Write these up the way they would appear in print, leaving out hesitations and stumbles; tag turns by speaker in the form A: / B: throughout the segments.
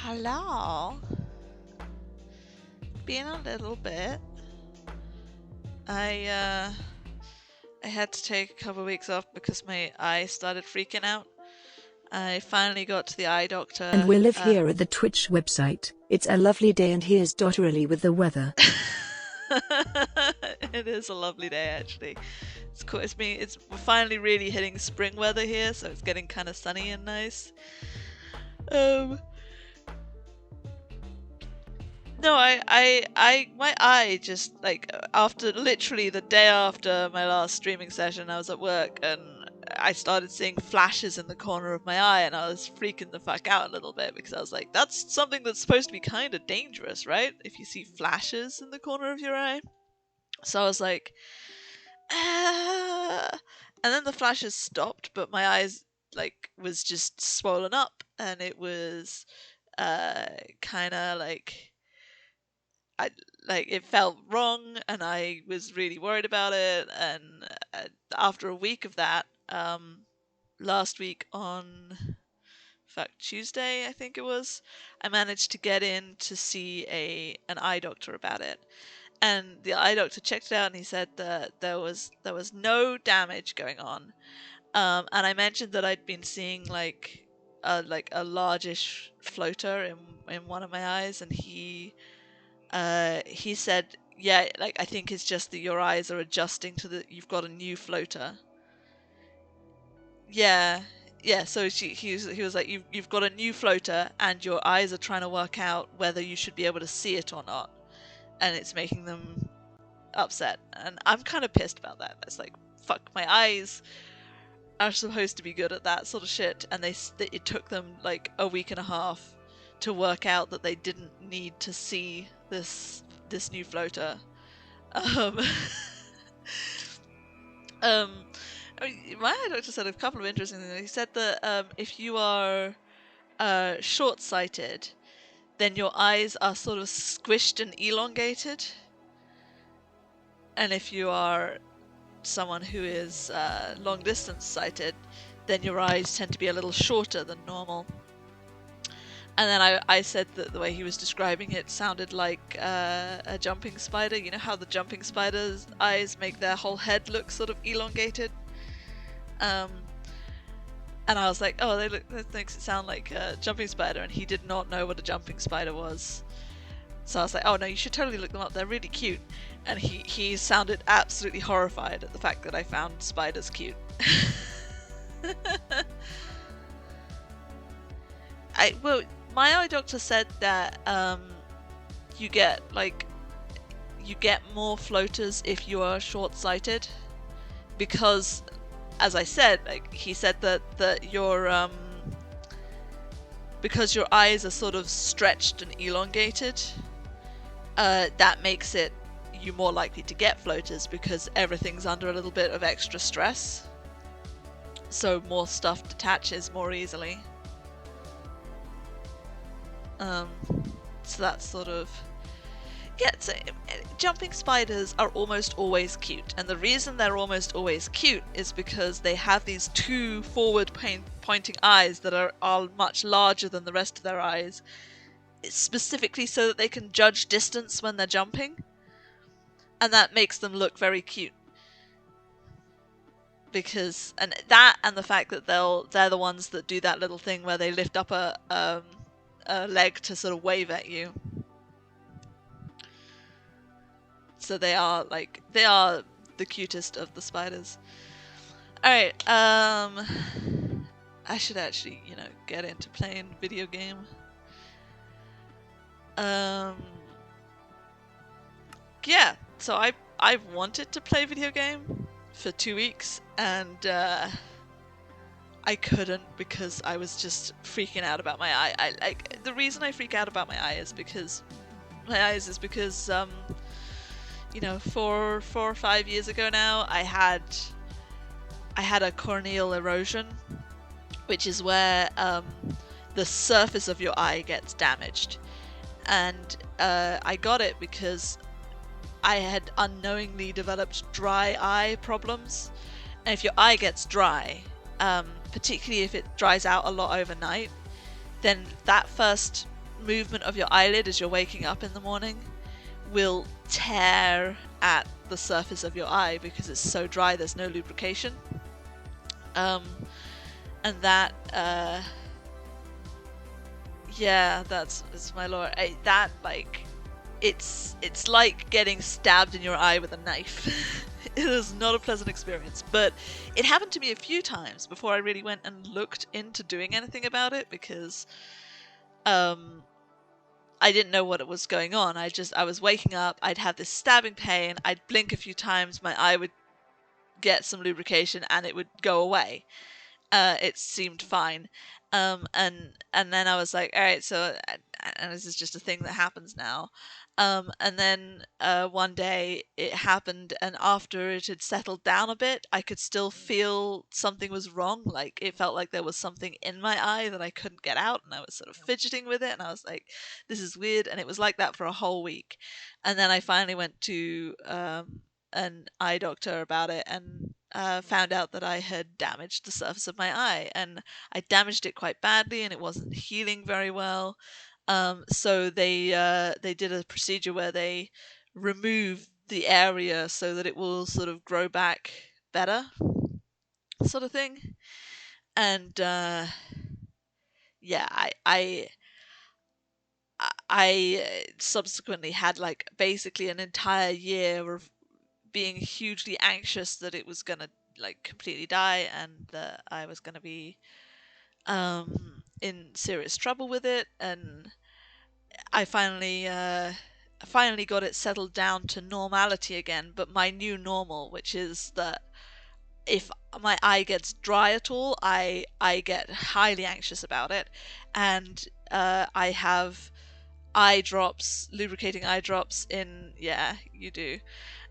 A: Hello. Been a little bit. I had to take a couple of weeks off because my eye started freaking out. I finally got to the eye doctor.
B: And we live here at the Twitch website. It's a lovely day and here's Dotterly with the weather.
A: It is a lovely day, actually. It's cool. We're finally really hitting spring weather here, so it's getting kind of sunny and nice. No, my eye just, like, after, literally the day after my last streaming session, I was at work, and I started seeing flashes in the corner of my eye, and I was freaking the fuck out a little bit, because I was like, that's something that's supposed to be kind of dangerous, right? If you see flashes in the corner of your eye. So I was like, ah. And then the flashes stopped, but my eyes, like, was just swollen up, and it was, kind of like... it felt wrong, and I was really worried about it. And after a week of that, last week on Tuesday, I think it was, I managed to get in to see an eye doctor about it. And the eye doctor checked it out, and he said that there was no damage going on. And I mentioned that I'd been seeing like a largish floater in one of my eyes, and he said, yeah, like, I think it's just that your eyes are adjusting to you've got a new floater. Yeah, so he was like, you've got a new floater, and your eyes are trying to work out whether you should be able to see it or not, and it's making them upset. And I'm kind of pissed about that. It's like, fuck, my eyes are supposed to be good at that sort of shit, and it took them like a week and a half to work out that they didn't need to see this new floater. My eye doctor said a couple of interesting things. He said that if you are short-sighted, then your eyes are sort of squished and elongated, and if you are someone who is long-distance sighted, then your eyes tend to be a little shorter than normal. And then I said that the way he was describing it sounded like a jumping spider. You know how the jumping spider's eyes make their whole head look sort of elongated? And I was like, oh, that makes it sound like a jumping spider, and he did not know what a jumping spider was. So I was like, oh no, you should totally look them up, they're really cute. And he sounded absolutely horrified at the fact that I found spiders cute. My eye doctor said that you get more floaters if you are short-sighted, because, as I said, like, he said that your because your eyes are sort of stretched and elongated, that makes you more likely to get floaters, because everything's under a little bit of extra stress, so more stuff detaches more easily. So that's sort of... Yeah, so jumping spiders are almost always cute, and the reason they're almost always cute is because they have these two forward-pointing eyes that are much larger than the rest of their eyes, specifically so that they can judge distance when they're jumping, and that makes them look very cute. Because, and the fact that they're the ones that do that little thing where they lift up a leg to sort of wave at you. So they are the cutest of the spiders. Alright, I should actually, get into playing video game. Yeah, so I've wanted to play video game for 2 weeks, and I couldn't, because I was just freaking out about my eye. The reason I freak out about my eye is because 4 or 5 years ago now, I had a corneal erosion, which is where the surface of your eye gets damaged, and I got it because I had unknowingly developed dry eye problems. And if your eye gets dry, particularly if it dries out a lot overnight, then that first movement of your eyelid as you're waking up in the morning will tear at the surface of your eye because it's so dry, there's no lubrication. And that, yeah, that's my lore. That, like, it's like getting stabbed in your eye with a knife. It is not a pleasant experience, but it happened to me a few times before I really went and looked into doing anything about it, because I didn't know what was going on. I was waking up, I'd have this stabbing pain, I'd blink a few times, my eye would get some lubrication and it would go away. It seemed fine. And then I was like, all right, so and this is just a thing that happens now. And then one day it happened, and after it had settled down a bit, I could still feel something was wrong. Like, it felt like there was something in my eye that I couldn't get out, and I was sort of fidgeting with it, and I was like, this is weird. And it was like that for a whole week. And then I finally went to an eye doctor about it, and found out that I had damaged the surface of my eye, and I damaged it quite badly, and it wasn't healing very well. So they did a procedure where they remove the area so that it will sort of grow back better, sort of thing. And yeah, I subsequently had, like, basically an entire year of being hugely anxious that it was gonna, like, completely die, and that I was gonna be in serious trouble with it. And I finally got it settled down to normality again, but my new normal, which is that if my eye gets dry at all, I get highly anxious about it, and I have eye drops, lubricating eye drops in, yeah, you do.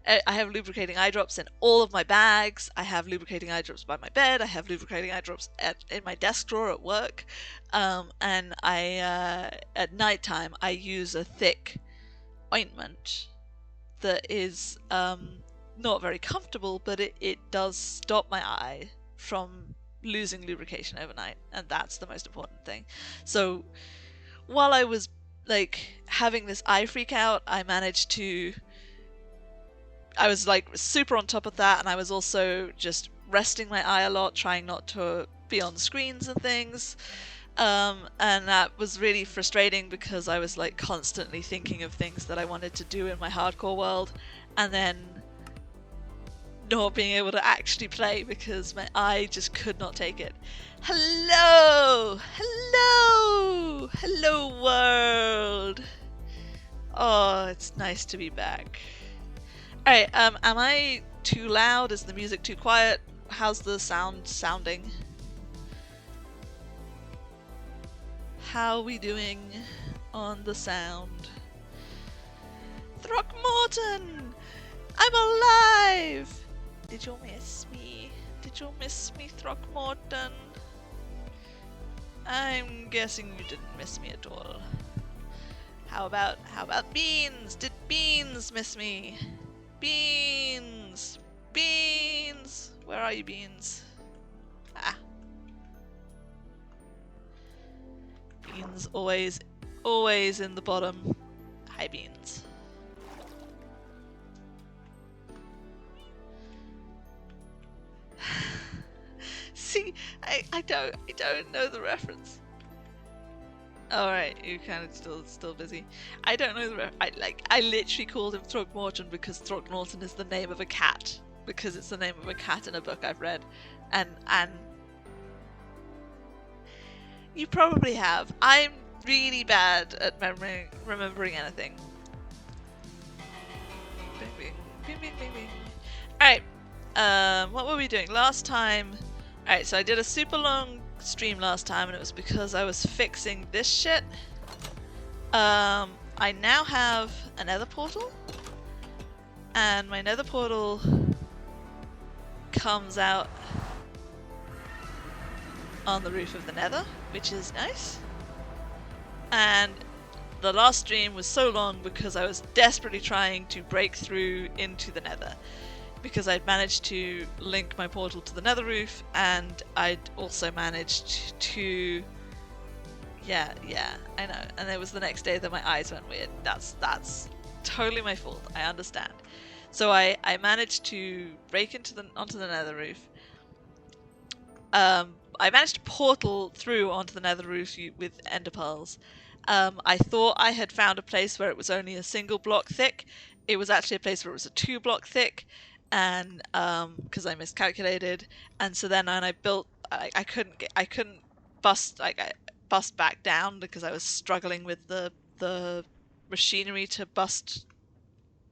A: I have lubricating eye drops in all of my bags. I have lubricating eye drops by my bed. I have lubricating eye drops in my desk drawer at work. And at nighttime, I use a thick ointment that is not very comfortable, but it does stop my eye from losing lubrication overnight, and that's the most important thing. So while I was, like, having this eye freak out, I was, like, super on top of that, and I was also just resting my eye a lot, trying not to be on screens and things. And that was really frustrating because I was, like, constantly thinking of things that I wanted to do in my hardcore world, and then not being able to actually play because my eye just could not take it. Hello! Hello! Hello, world! Oh, it's nice to be back. Alright, am I too loud? Is the music too quiet? How's the sound sounding? How are we doing on the sound? Throckmorton! I'm alive! Did you miss me? Did you miss me, Throckmorton? I'm guessing you didn't miss me at all. How about Beans? Did Beans miss me? Beans! Beans! Where are you, Beans? Ah. Beans always in the bottom. Hi, Beans. See, I don't know the reference. Alright, you're kind of still busy. I don't know the I literally called him Throckmorton because Throckmorton is the name of a cat. Because it's the name of a cat in a book I've read. And you probably have. I'm really bad at remembering anything. Bing, bing, bing, bing, bing, bing. Alright, what were we doing last time? Alright, so I did a super long stream last time, and it was because I was fixing this shit. I now have a nether portal, and my nether portal comes out on the roof of the nether, which is nice. And the last stream was so long because I was desperately trying to break through into the nether, because I'd managed to link my portal to the nether roof, and I'd also managed to Yeah, I know. And it was the next day that my eyes went weird. That's totally my fault. I understand. So I managed to break into the onto the nether roof. I managed to portal through onto the nether roof with ender pearls. I thought I had found a place where it was only a single block thick. It was actually a place where it was a 2 block thick, and because I miscalculated, and so then when I built, I couldn't I bust back down because I was struggling with the machinery to bust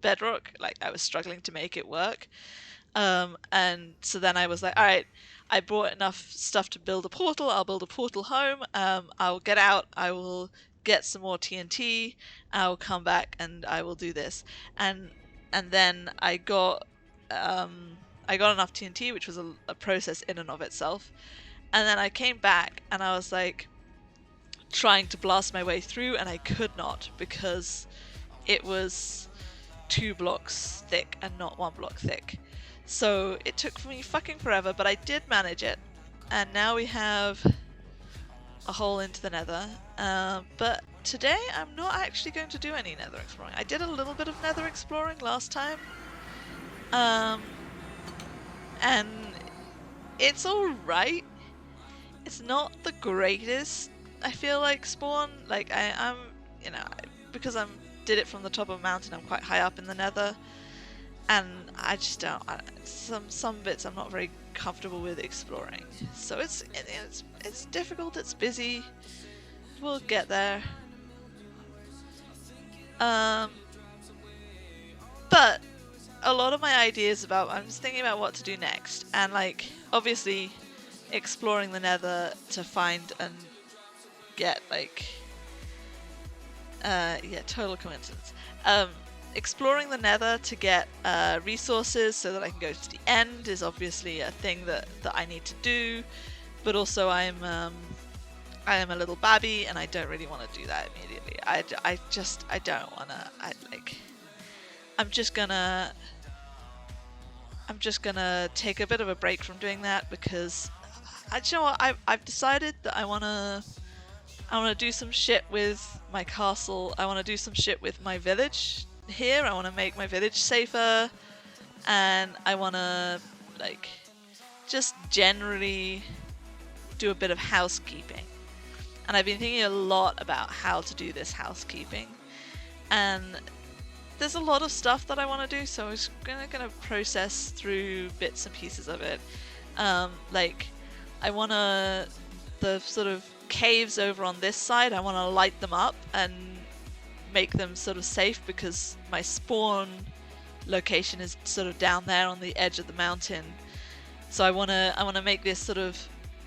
A: bedrock. Like I was struggling to make it work. And so then I was like, all right, I brought enough stuff to build a portal. I'll build a portal home. I'll get out. I will get some more TNT. I'll come back and I will do this. And and then I got enough TNT, which was a process in and of itself. And then I came back and I was like trying to blast my way through, and I could not because it was 2 blocks thick and not 1 block thick. So it took me fucking forever, but I did manage it. And now we have a hole into the nether. But today I'm not actually going to do any nether exploring. I did a little bit of nether exploring last time. Um, and it's alright. It's not the greatest, I feel like, spawn. Like, I'm, you know, because did it from the top of a mountain, I'm quite high up in the nether. And I just don't. Some bits I'm not very comfortable with exploring. So it's difficult. It's busy. We'll get there. Um, but a lot of my ideas I'm just thinking about what to do next, and like obviously exploring the Nether to find and get like yeah, total coincidence. Exploring the Nether to get resources so that I can go to the end is obviously a thing that I need to do, but also I am a little babby and I don't really want to do that immediately. I don't want to. I'm just gonna take a bit of a break from doing that because you know what, I've decided that I wanna do some shit with my castle. I wanna do some shit with my village here. I wanna make my village safer, and I wanna like just generally do a bit of housekeeping. And I've been thinking a lot about how to do this housekeeping, and there's a lot of stuff that I want to do, so I'm just gonna process through bits and pieces of it. Like I wanna the sort of caves over on this side, I want to light them up and make them sort of safe because my spawn location is sort of down there on the edge of the mountain. So I wanna make this sort of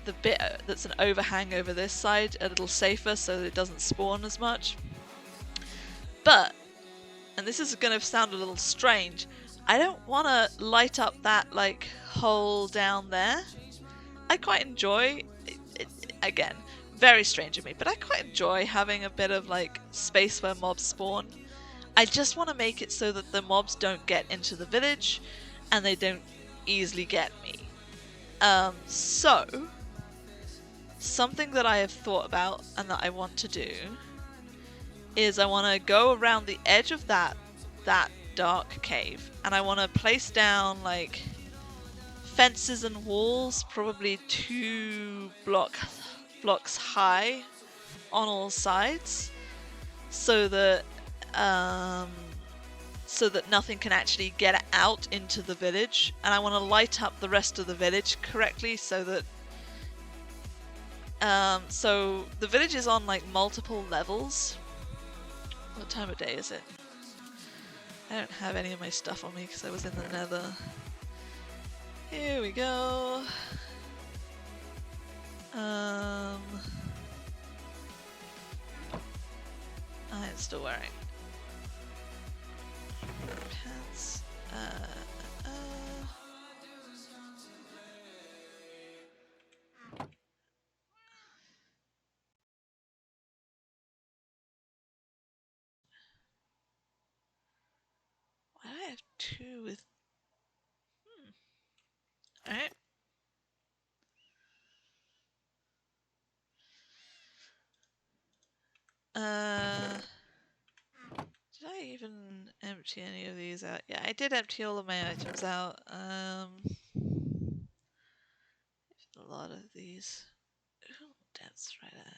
A: the bit that's an overhang over this side a little safer so that it doesn't spawn as much. But, and this is going to sound a little strange, I don't want to light up that like hole down there. I quite enjoy it, again, very strange of me, but I quite enjoy having a bit of like space where mobs spawn. I just want to make it so that the mobs don't get into the village and they don't easily get me. So something that I have thought about and that I want to do is I want to go around the edge of that dark cave, and I want to place down like fences and walls, probably 2 blocks high on all sides, so that nothing can actually get out into the village. And I want to light up the rest of the village correctly so that so the village is on like multiple levels. What time of day is it? I don't have any of my stuff on me because I was in the nether. Here we go. I am still wearing pants. Why do I have 2 with... Alright. Did I even empty any of these out? Yeah, I did empty all of my items out. A lot of these. Ooh, dense right there.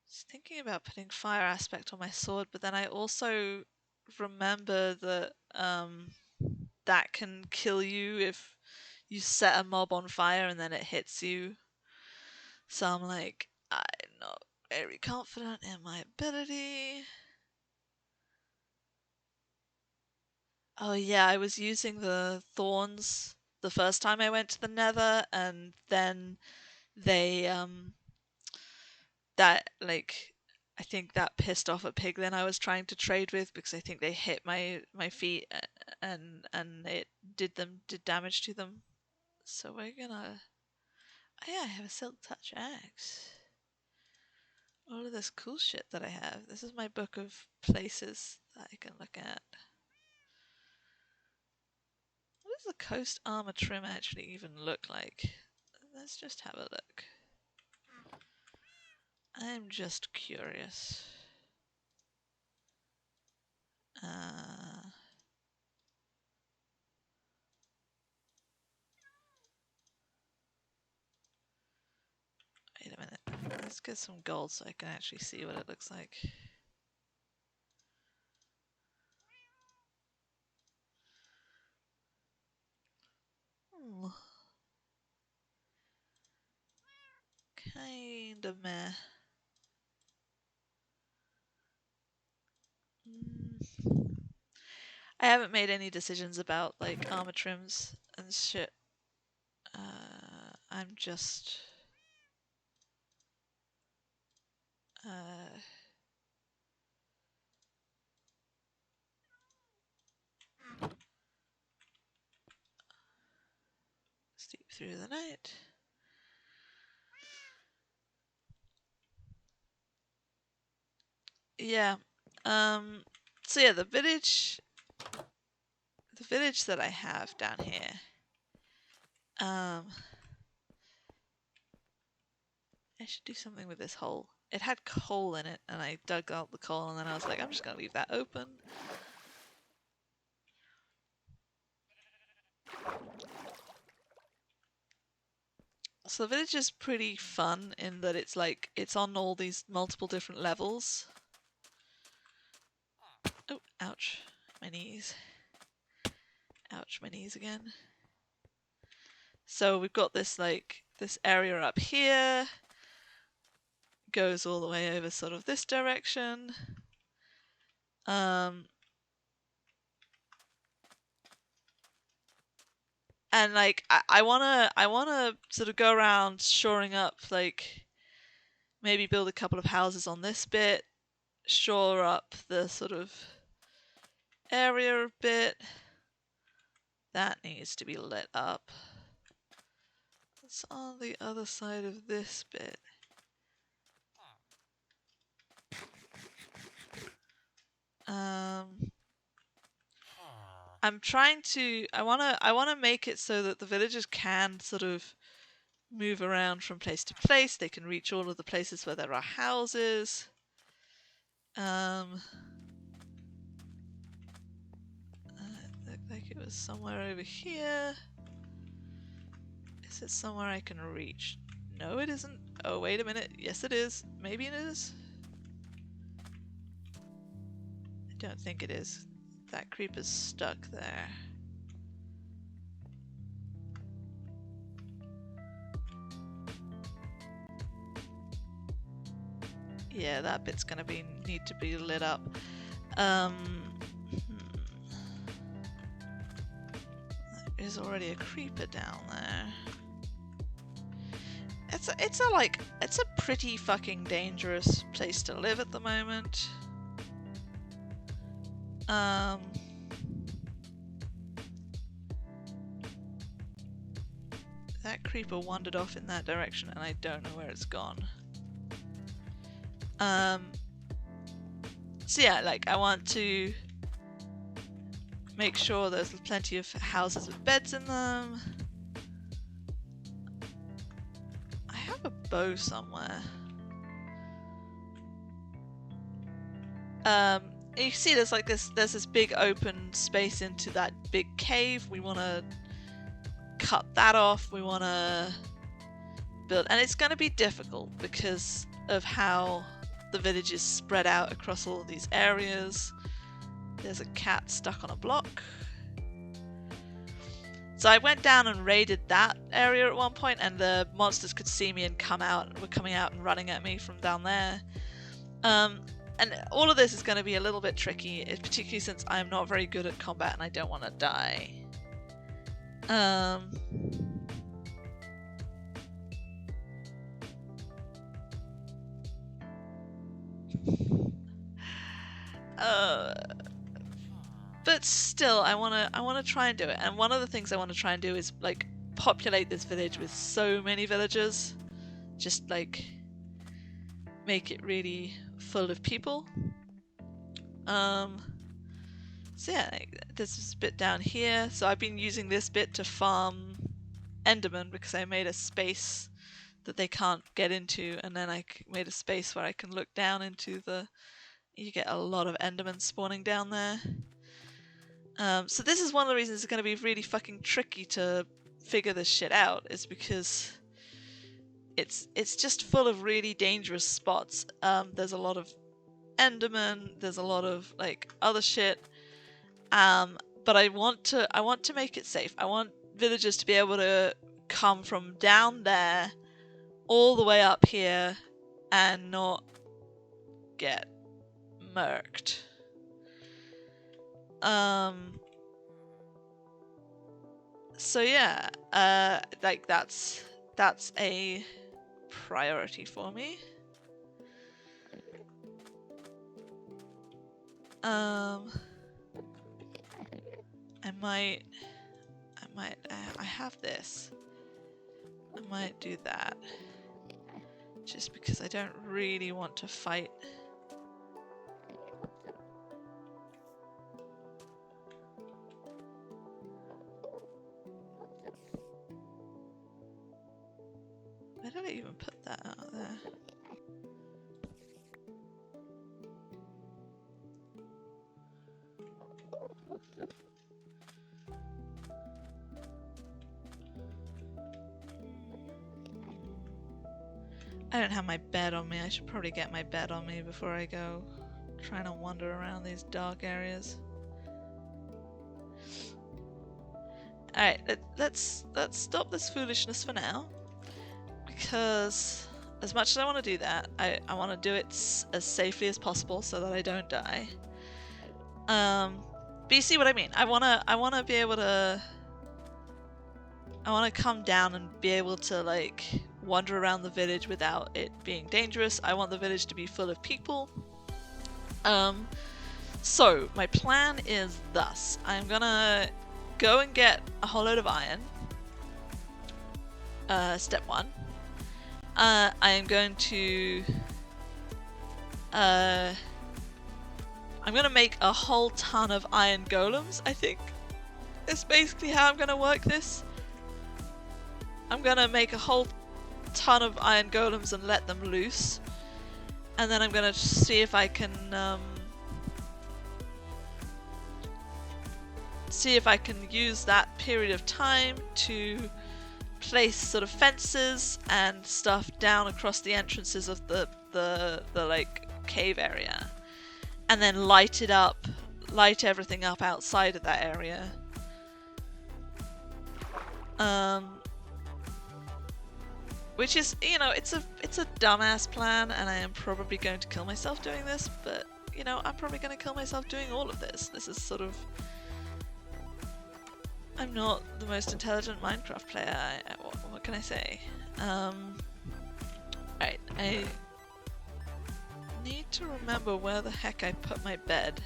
A: Just thinking about putting fire aspect on my sword, but then I also remember that that can kill you if you set a mob on fire and then it hits you. So I'm like, I'm not very confident in my ability. Oh yeah, I was using the thorns the first time I went to the Nether, and then they that like I think that pissed off a piglin I was trying to trade with because I think they hit my feet and it did damage to them. So we're gonna. Oh yeah, I have a silk touch axe. All of this cool shit that I have. This is my book of places that I can look at. What does the coast armor trim actually even look like? Let's just have a look. I'm just curious. Wait a minute. Let's get some gold so I can actually see what it looks like. Kinda meh. I haven't made any decisions about like armor trims and shit. I'm just sleep through the night. Yeah. So yeah, the village that I have down here. I should do something with this hole. It had coal in it, and I dug out the coal, and then I was like, I'm just gonna leave that open. So the village is pretty fun in that it's like, it's on all these multiple different levels. Oh, ouch. My knees. Ouch, my knees again. So we've got this like, this area up here. Goes all the way over sort of this direction. And like, I wanna sort of go around shoring up, like, maybe build a couple of houses on this bit, shore up the sort of area a bit. That needs to be lit up. What's on the other side of this bit? I'm trying to. I wanna make it so that the villagers can sort of move around from place to place. They can reach all of the places where there are houses. Looked like it was somewhere over here. Is it somewhere I can reach? No, it isn't. Oh, wait a minute. Yes, it is. Maybe it is. I don't think it is. That creeper's stuck there. Yeah, that bit's gonna need to be lit up. There's already a creeper down there. It's a pretty fucking dangerous place to live at the moment. That creeper wandered off in that direction and I don't know where it's gone. So yeah, like, I want to make sure there's plenty of houses with beds in them. I have a bow somewhere. you can see there's like there's this big open space into that big cave. We want to cut that off. We want to build, and it's going to be difficult because of how the village is spread out across all of these areas. There's a cat stuck on a block. So I went down and raided that area at one point, and the monsters could see me and were coming out and running at me from down there. And all of this is going to be a little bit tricky, particularly since I'm not very good at combat and I don't want to die. But still, I wanna try and do it. And one of the things I want to try and do is like populate this village with so many villagers, just like make it really full of people. So yeah, there's this bit down here. So I've been using this bit to farm Enderman because I made a space that they can't get into, and then I made a space where I can look down into the. You get a lot of Endermen spawning down there. So this is one of the reasons it's going to be really fucking tricky to figure this shit out, is because it's just full of really dangerous spots. There's a lot of Endermen, there's a lot of like other shit. But I want to make it safe. I want villagers to be able to come from down there all the way up here and not get murked. So yeah, like that's a priority for me. I have this. I might do that. Just because I don't really want to fight. Where did I even put that out there? I don't have my bed on me. I should probably get my bed on me before I go trying to wander around these dark areas. Alright, let's stop this foolishness for now. Because as much as I want to do that, I want to do it as safely as possible so that I don't die. But you see what I mean? I wanna be able to. I want to come down and be able to like wander around the village without it being dangerous. I want the village to be full of people. So my plan is thus. I'm gonna go and get a whole load of iron. Step 1. I am going to I'm gonna make a whole ton of iron golems, I think. That's basically how I'm gonna work this. I'm gonna make a whole ton of iron golems and let them loose. And then I'm gonna see if I can use that period of time to place sort of fences and stuff down across the entrances of the like cave area, and then light everything up outside of that area. Which is, you know, it's a dumbass plan, and I am probably going to kill myself doing this, but you know, I'm probably going to kill myself doing all of this. This is sort of, I'm not the most intelligent Minecraft player. What can I say? Right, I need to remember where the heck I put my bed.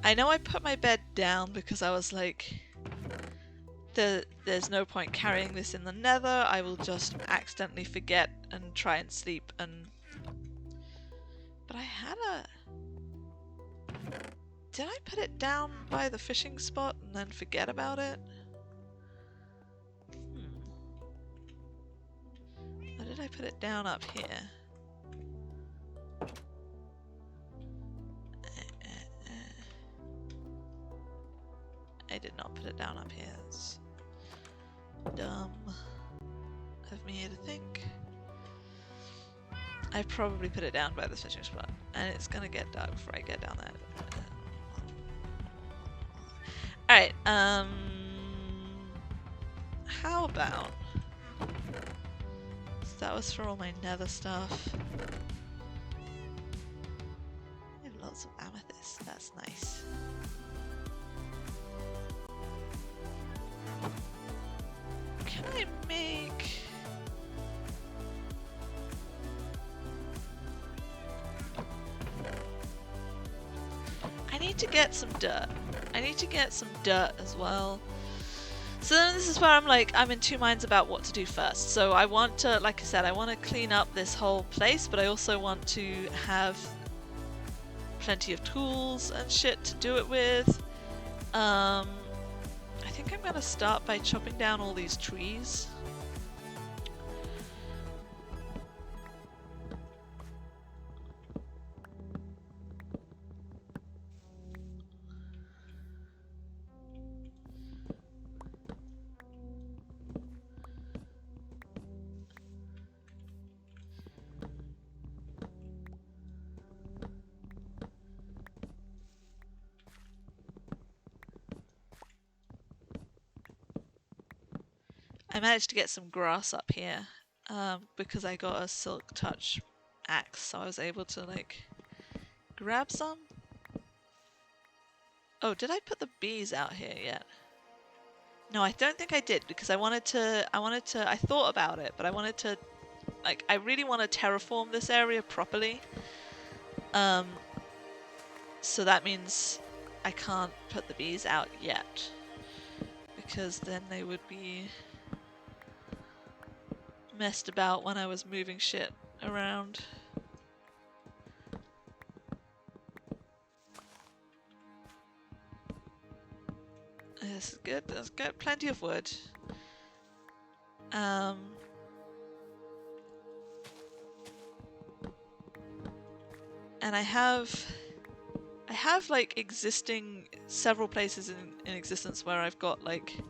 A: I know I put my bed down because I was like, there's no point carrying this in the nether. I will just accidentally forget and try and sleep. But I had a... Did I put it down by the fishing spot and then forget about it? Or did I put it down up here? put it down up here? It's dumb of me to think. I probably put it down by the fishing spot, and it's gonna get dark before I get down there. Alright, how about... So that was for all my nether stuff. I have lots of amethyst, that's nice. Can I make... I need to get some dirt. I need to get some dirt as well. So then this is where I'm in two minds about what to do first. So I want to, like I said, I want to clean up this whole place, but I also want to have plenty of tools and shit to do it with. I think I'm going to start by chopping down all these trees. I managed to get some grass up here because I got a silk touch axe, so I was able to like grab some. Oh, did I put the bees out here yet? No, I don't think I did because I thought about it, but I wanted to, like, I really want to terraform this area properly. So that means I can't put the bees out yet because then they would be messed about when I was moving shit around. This is good. Let's get plenty of wood. And I have like existing several places in existence where I've got like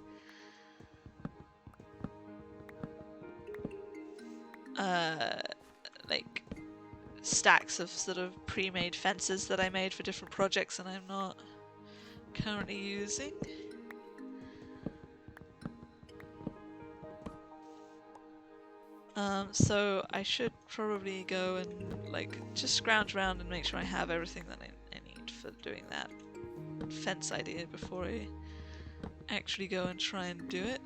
A: stacks of sort of pre-made fences that I made for different projects and I'm not currently using. So I should probably go and like just scrounge around and make sure I have everything that I need for doing that fence idea before I actually go and try and do it.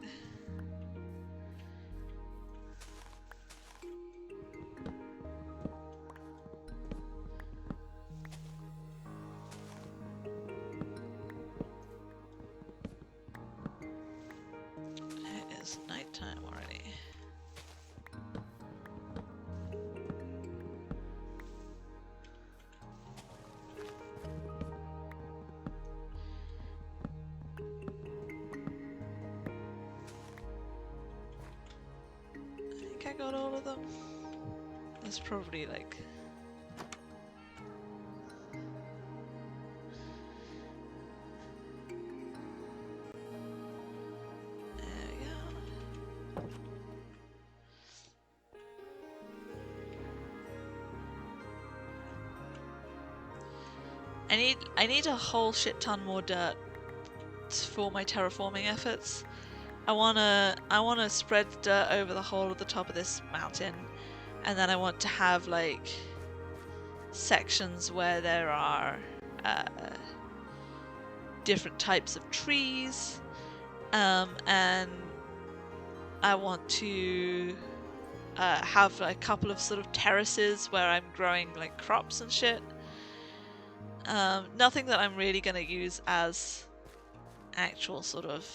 A: It is nighttime already. I think I got all of them. There's probably like... I need a whole shit ton more dirt for my terraforming efforts. I wanna spread dirt over the whole of the top of this mountain, and then I want to have like sections where there are different types of trees, and I want to have a couple of sort of terraces where I'm growing like crops and shit. Nothing that I'm really going to use as actual sort of...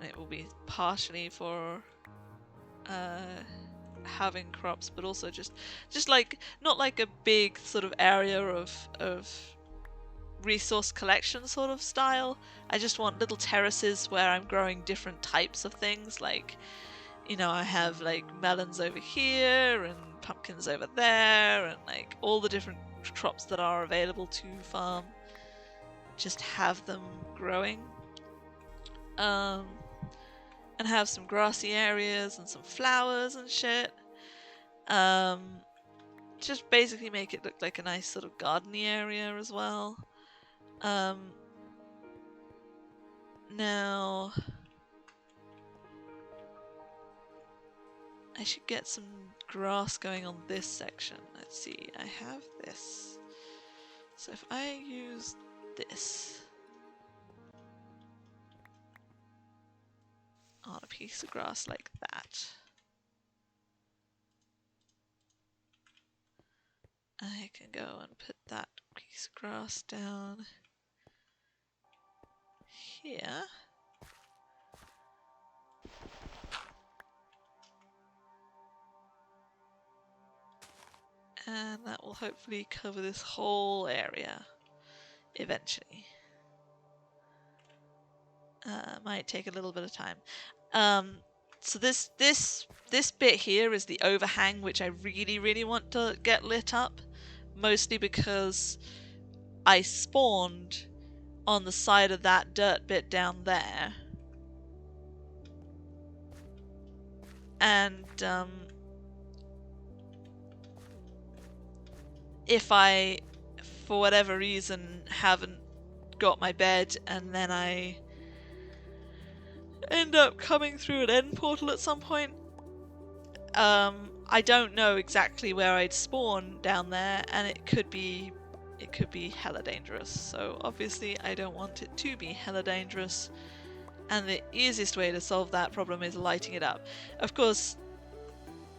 A: it will be partially for having crops, but also just like, not like a big sort of area of resource collection sort of style. I just want little terraces where I'm growing different types of things, like, you know, I have like melons over here and pumpkins over there and like all the different crops that are available to farm, just have them growing. and have some grassy areas and some flowers and shit. Just basically make it look like a nice sort of gardeny area as well. Now I should get some grass going on this section. Let's see, I have this. So if I use this on a piece of grass like that, I can go and put that piece of grass down here. And that will hopefully cover this whole area eventually. Might take a little bit of time. So this bit here is the overhang, which I really want to get lit up, mostly because I spawned on the side of that dirt bit down there, and if I, for whatever reason, haven't got my bed and then I end up coming through an end portal at some point, I don't know exactly where I'd spawn down there, and it could be hella dangerous. So obviously I don't want it to be hella dangerous, and the easiest way to solve that problem is lighting it up. Of course,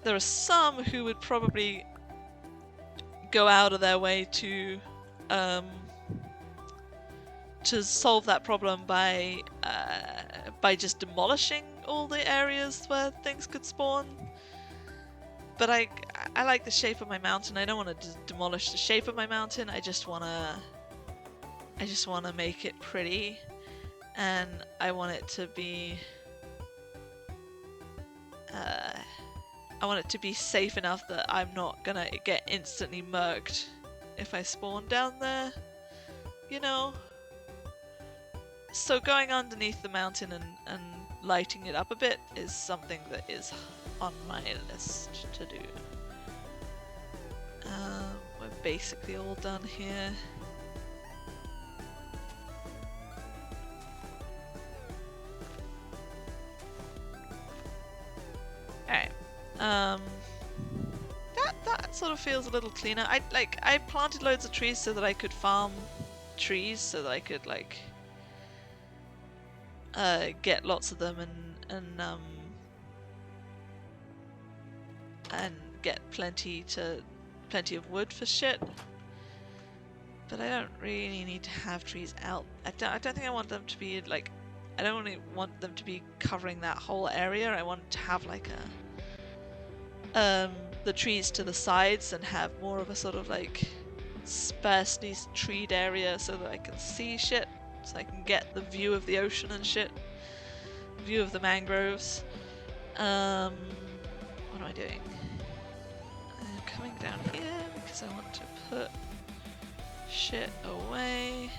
A: there are some who would probably go out of their way to solve that problem by just demolishing all the areas where things could spawn. But I like the shape of my mountain. I don't want to demolish the shape of my mountain. I just want to make it pretty, and I want it to be safe enough that I'm not gonna get instantly murked if I spawn down there, you know? So going underneath the mountain and lighting it up a bit is something that is on my list to do. We're basically all done here. Alright. That sort of feels a little cleaner. I planted loads of trees so that I could farm trees, so that I could get lots of them and get plenty of wood for shit. But I don't really need to have trees out. I don't think I want them to be like, I don't really want them to be covering that whole area. I want to have like the trees to the sides and have more of a sort of like sparsely treed area so that I can see shit, so I can get the view of the ocean and shit, view of the mangroves. What am I doing? I'm coming down here because I want to put shit away.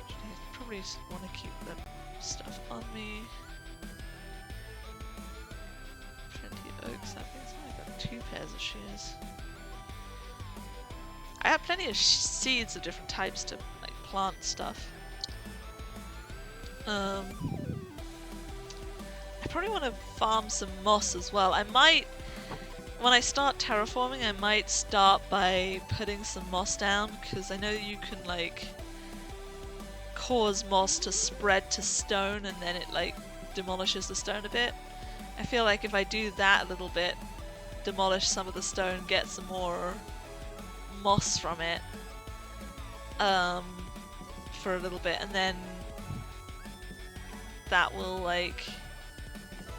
A: I probably just want to keep the stuff on me. Plenty of oak saplings. I've got 2 pairs of shears. I have plenty of seeds of different types to like plant stuff. I probably want to farm some moss as well. I might, when I start terraforming, I might start by putting some moss down, because I know you can like cause moss to spread to stone and then it like demolishes the stone a bit. I feel like if I do that a little bit, demolish some of the stone, get some more moss from it for a little bit, and then that will like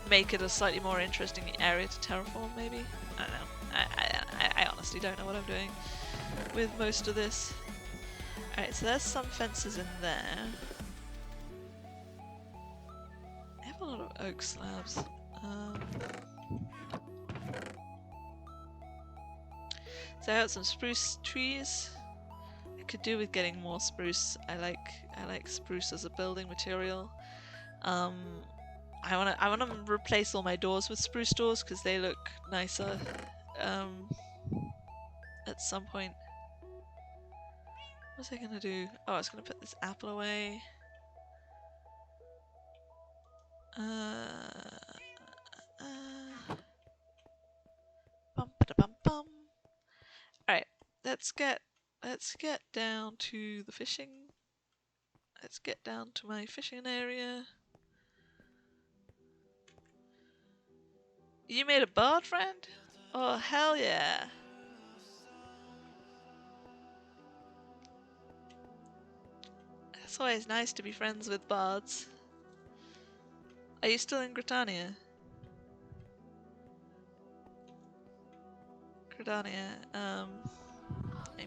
A: make it a slightly more interesting area to terraform, maybe? I don't know. I honestly don't know what I'm doing with most of this. Alright, so there's some fences in there. I have a lot of oak slabs. So I got some spruce trees. I could do with getting more spruce. I like spruce as a building material. I wanna replace all my doors with spruce doors because they look nicer. At some point. What was I gonna do? Oh, I was gonna put this apple away. Bum ba da bum bum. Alright, let's get down to the fishing. Let's get down to my fishing area. You made a bard friend? Oh hell yeah. It's always nice to be friends with bards. Are you still in Gridania? I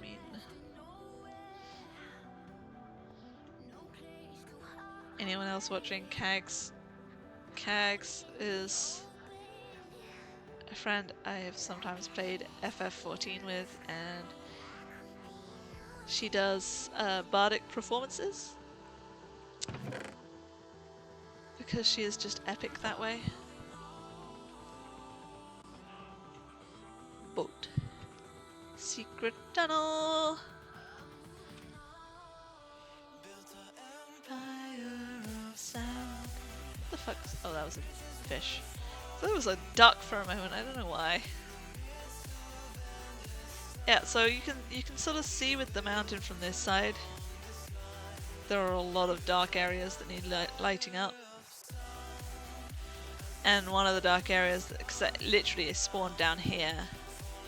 A: mean... Anyone else watching Kags? Kags is a friend I have sometimes played FF14 with, and she does bardic performances because she is just epic that way. Boat. Secret tunnel. Empire of sound. What the fuck? Oh, that was a fish. I thought it was a duck for a moment. I don't know why. Yeah, so you can sort of see with the mountain from this side. There are a lot of dark areas that need lighting up. And one of the dark areas that literally is spawned down here.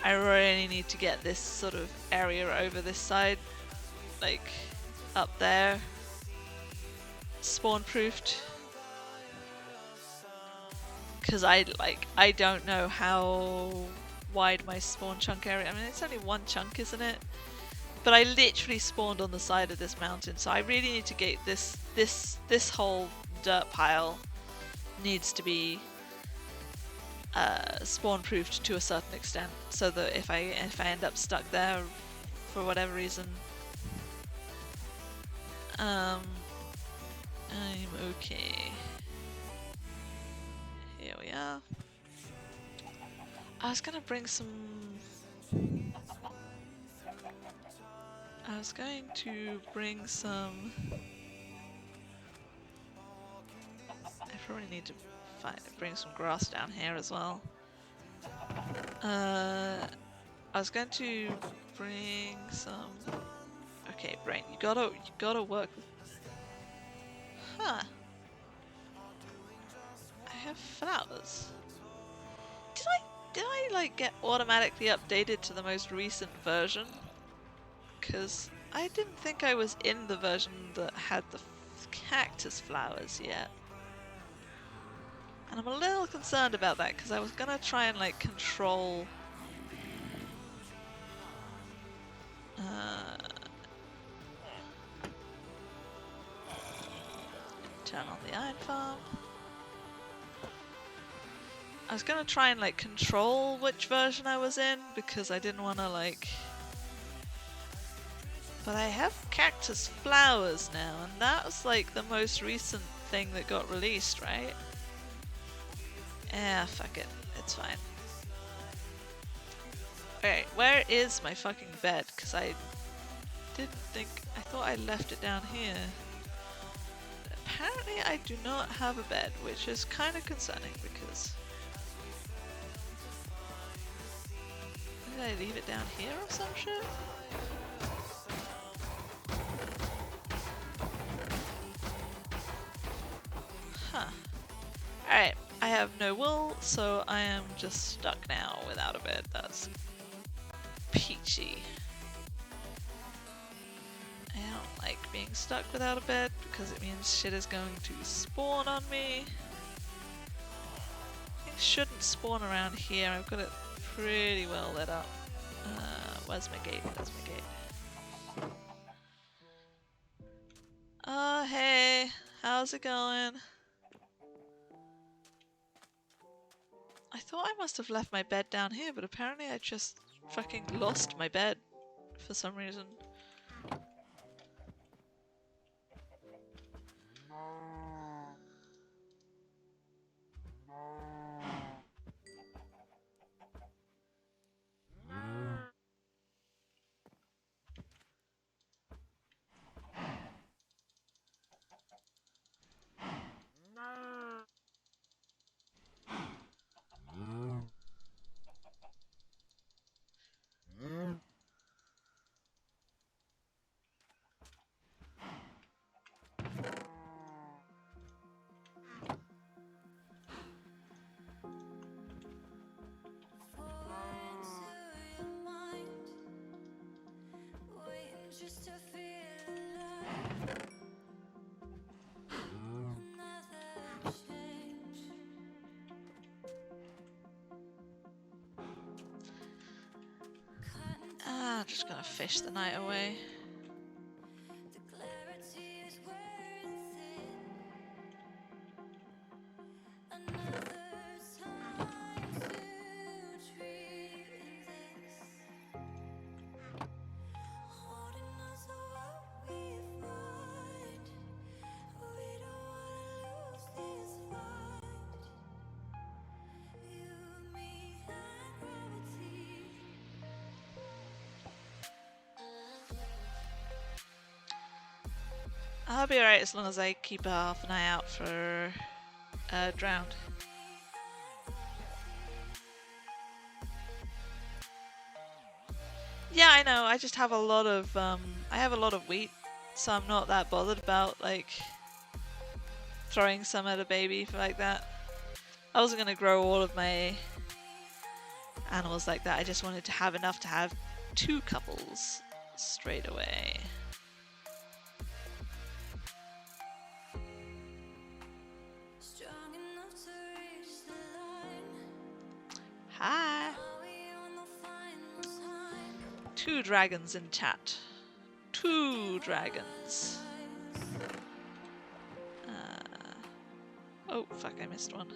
A: I really need to get this sort of area over this side, like up there, spawn proofed. Because I don't know how wide my spawn chunk area. I mean, it's only one chunk, isn't it? But I literally spawned on the side of this mountain, so I really need to get this whole dirt pile needs to be spawn proofed to a certain extent, so that if I end up stuck there for whatever reason, I'm okay. Here we are. I was going to bring some I probably need to bring some grass down here as well. I was going to bring some. Okay, brain, you gotta work. Huh? I have flowers. Did I like get automatically updated to the most recent version? Because I didn't think I was in the version that had the cactus flowers yet. And I'm a little concerned about that because I was gonna try and like control turn on the iron farm. I was gonna try and like control which version I was in because I didn't wanna like. But I have cactus flowers now, and that was like the most recent thing that got released, right? Ah, fuck it. It's fine. Alright, where is my fucking bed? Because I thought I left it down here. Apparently I do not have a bed, which is kind of concerning because... Did I leave it down here or some shit? Huh. Alright, I have no wool, so I am just stuck now without a bed. That's peachy. I don't like being stuck without a bed because it means shit is going to spawn on me. Things shouldn't spawn around here. I've got it pretty well lit up. Where's my gate? There's my gate. Oh, hey. How's it going? I thought I must have left my bed down here, but apparently I just fucking lost my bed for some reason. I'm just gonna fish the night away. I'll be alright as long as I keep half an eye out for drowned. Yeah, I know. I just have a lot of I have a lot of wheat, so I'm not that bothered about like throwing some at a baby like that. I wasn't gonna grow all of my animals like that. I just wanted to have enough to have 2 couples straight away. Hi. 2 dragons in chat. 2 dragons. Oh, fuck, I missed one.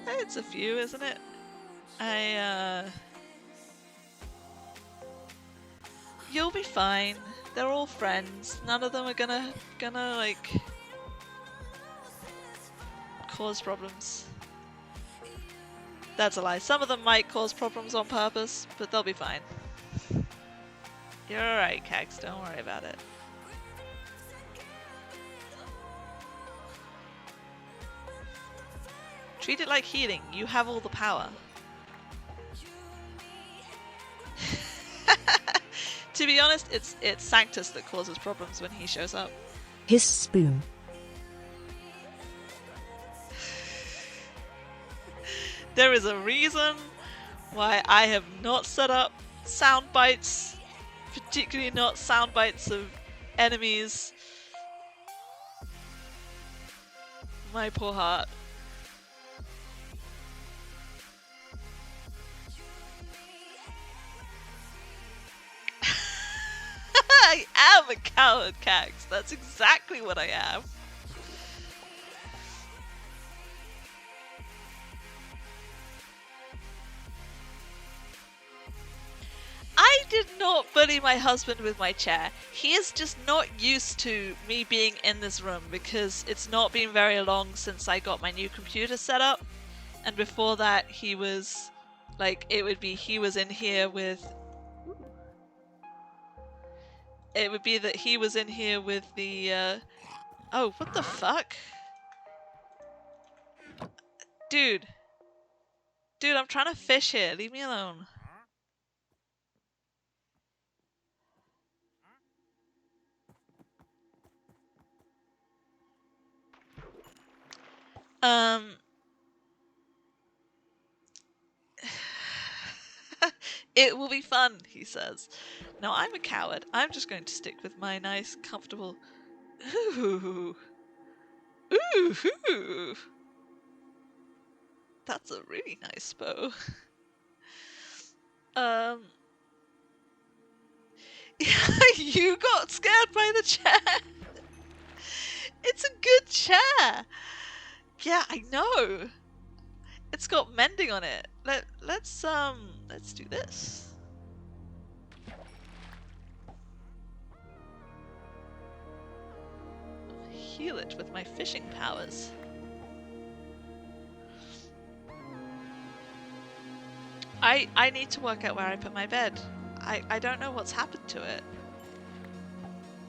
A: It's a few, isn't it? You'll be fine. They're all friends. None of them are gonna like cause problems. That's a lie. Some of them might cause problems on purpose, but they'll be fine. You're alright, Cags. Don't worry about it. Treat it like healing. You have all the power. To be honest, it's Sanctus that causes problems when he shows up.
B: His spoon.
A: There is a reason why I have not set up sound bites, particularly not sound bites of enemies. My poor heart. I am a coward, Cags. That's exactly what I am. I did not bully my husband with my chair. He is just not used to me being in this room because it's not been very long since I got my new computer set up. And before that, he was like, he was in here with. It would be that he was in here with the. Oh, what the fuck? Dude. Dude, I'm trying to fish here. Leave me alone. It will be fun, he says. No, I'm a coward. I'm just going to stick with my nice, comfortable. Ooh. Ooh. That's a really nice bow. Yeah, you got scared by the chair. It's a good chair. Yeah, I know. It's got mending on it. Let's do this. Heal it with my fishing powers. I need to work out where I put my bed. I don't know what's happened to it.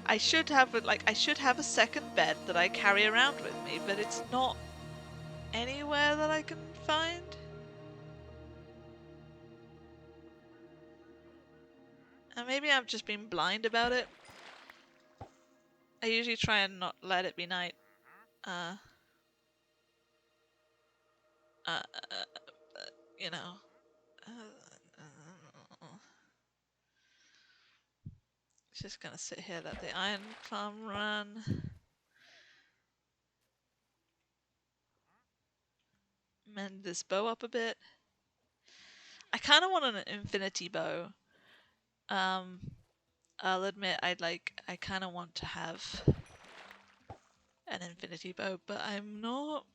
A: I should have a second bed that I carry around with me, but it's not anywhere that I can find. And maybe I've just been blind about it. I usually try and not let it be night. You know. Just gonna sit here, let the iron farm run. Mend this bow up a bit. I kind of want an infinity bow. I'll admit I kind of want to have an infinity bow, but I'm not.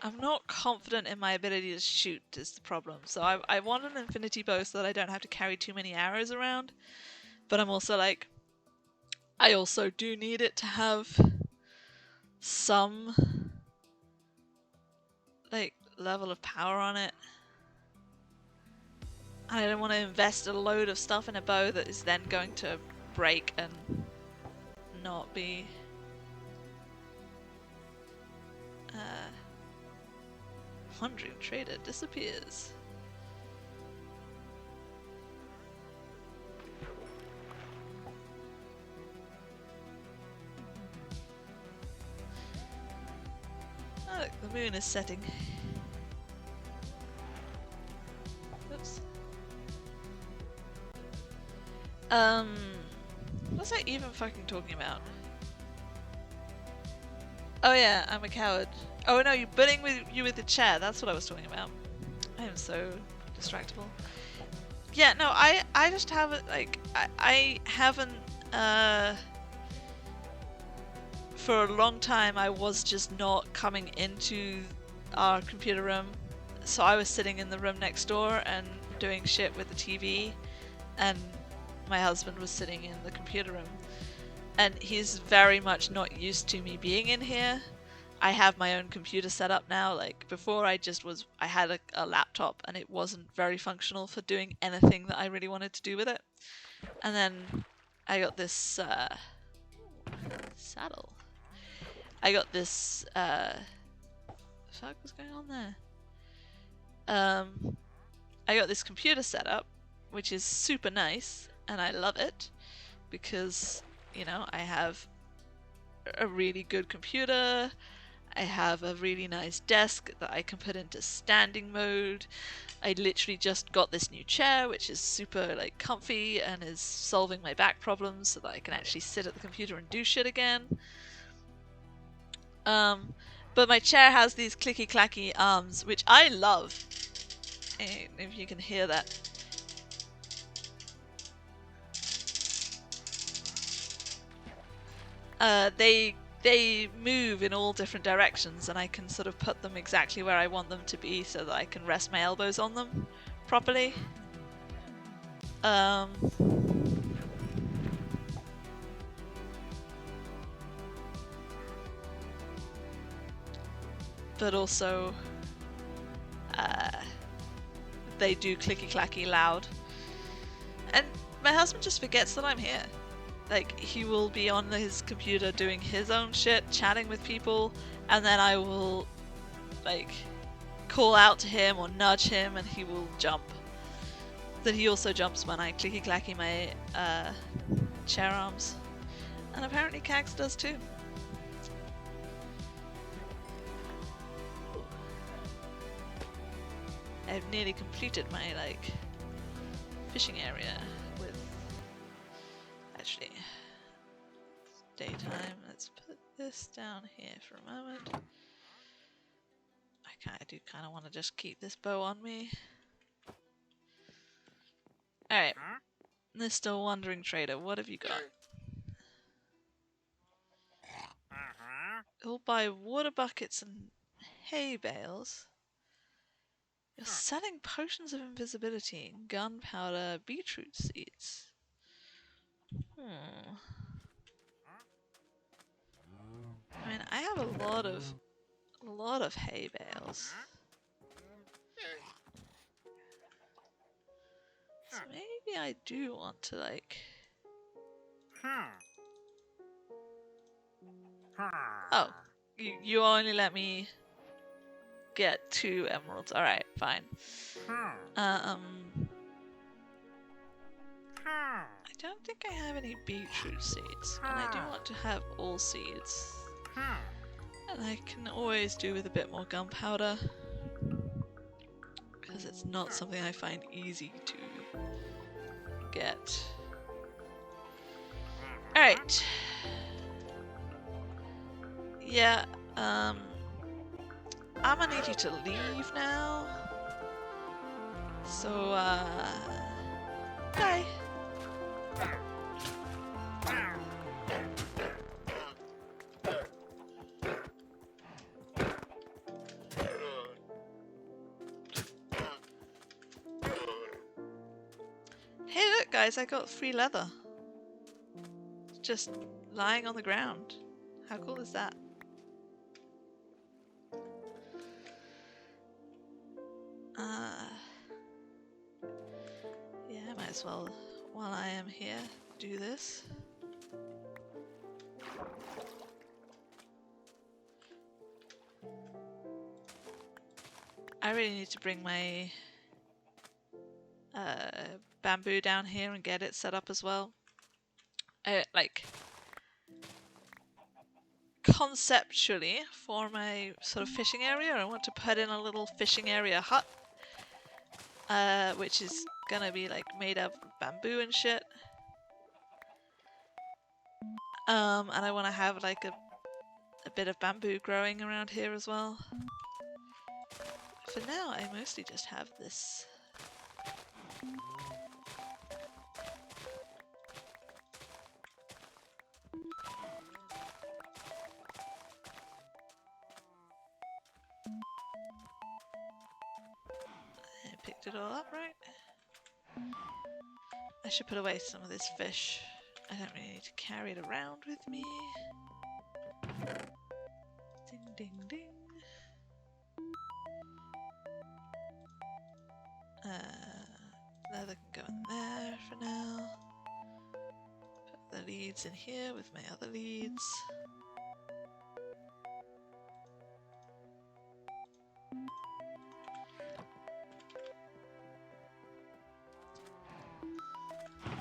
A: I'm not confident in my ability to shoot is the problem. So I want an infinity bow so that I don't have to carry too many arrows around. But I'm also like, I also do need it to have some like level of power on it. I don't want to invest a load of stuff in a bow that is then going to break and not be Wandering trader disappears. Oh, look, the moon is setting. Oops. What was I even fucking talking about? Oh yeah, I'm a coward. Oh no, you bullying with the chair. That's what I was talking about. I am so distractible. Yeah, no, I just haven't I haven't for a long time I was just not coming into our computer room. So I was sitting in the room next door and doing shit with the TV, and my husband was sitting in the computer room. And he's very much not used to me being in here. I have my own computer set up now. Like before I had a laptop and it wasn't very functional for doing anything that I really wanted to do with it. And then I got this saddle. I got this fuck was going on there? I got this computer set up, which is super nice, and I love it because, you know, I have a really good computer. I have a really nice desk that I can put into standing mode. I literally just got this new chair, which is super like comfy and is solving my back problems so that I can actually sit at the computer and do shit again. But my chair has these clicky clacky arms, which I love. If you can hear that. They move in all different directions, and I can sort of put them exactly where I want them to be so that I can rest my elbows on them properly. But also they do clicky clacky loud. And my husband just forgets that I'm here. Like, he will be on his computer doing his own shit, chatting with people, and then I will, like, call out to him or nudge him and he will jump. Then he also jumps when I clicky clacky my chair arms. And apparently Cax does too. I've nearly completed my, like, fishing area with... Actually, it's daytime. Let's put this down here for a moment. I do kind of want to just keep this bow on me. Alright, Mr. Wandering Trader, what have you got? You'll buy water buckets and hay bales. You're selling potions of invisibility, gunpowder, beetroot seeds. I mean, I have a lot of hay bales. So maybe I do want to like. Oh, you only let me get 2 emeralds. All right, fine. I don't think I have any beetroot seeds, and I do want to have all seeds. And I can always do with a bit more gunpowder, because it's not something I find easy to get. Alright. Yeah, I'm gonna need you to leave now. So, bye. Hey look guys, I got free leather. Just lying on the ground. How cool is that? Yeah, I might as well, while I am here, do this. I really need to bring my bamboo down here and get it set up as well. Like, conceptually, for my sort of fishing area, I want to put in a little fishing area hut, which is gonna be like made of bamboo and shit. And I want to have like a bit of bamboo growing around here as well. For now, I mostly just have this. I picked it all up, right? I should put away some of this fish. I don't really need to carry it around with me. Ding, ding, ding. Leather can go in there for now. Put the leads in here with my other leads. Put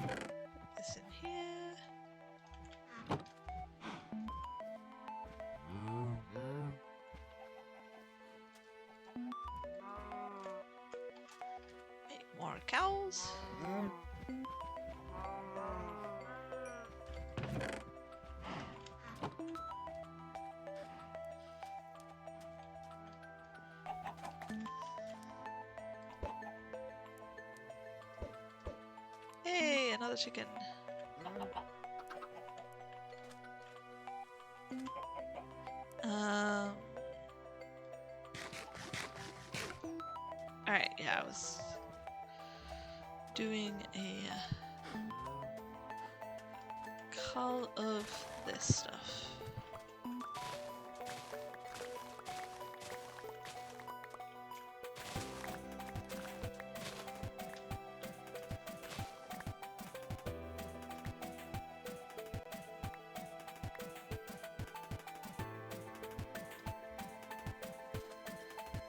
A: this in here. Make more cows. Hey, another chicken. Alright, yeah, I was doing a cull of this stuff.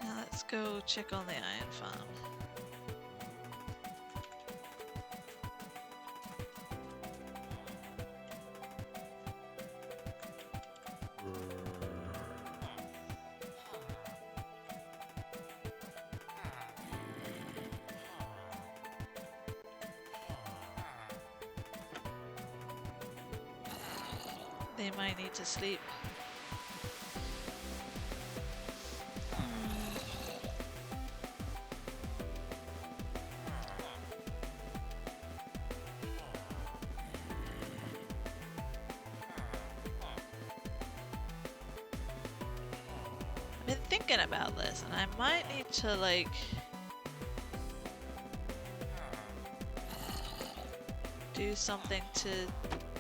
A: Now let's go check on the iron farm. They might need to sleep. thinking about this, and I might need to, like, do something to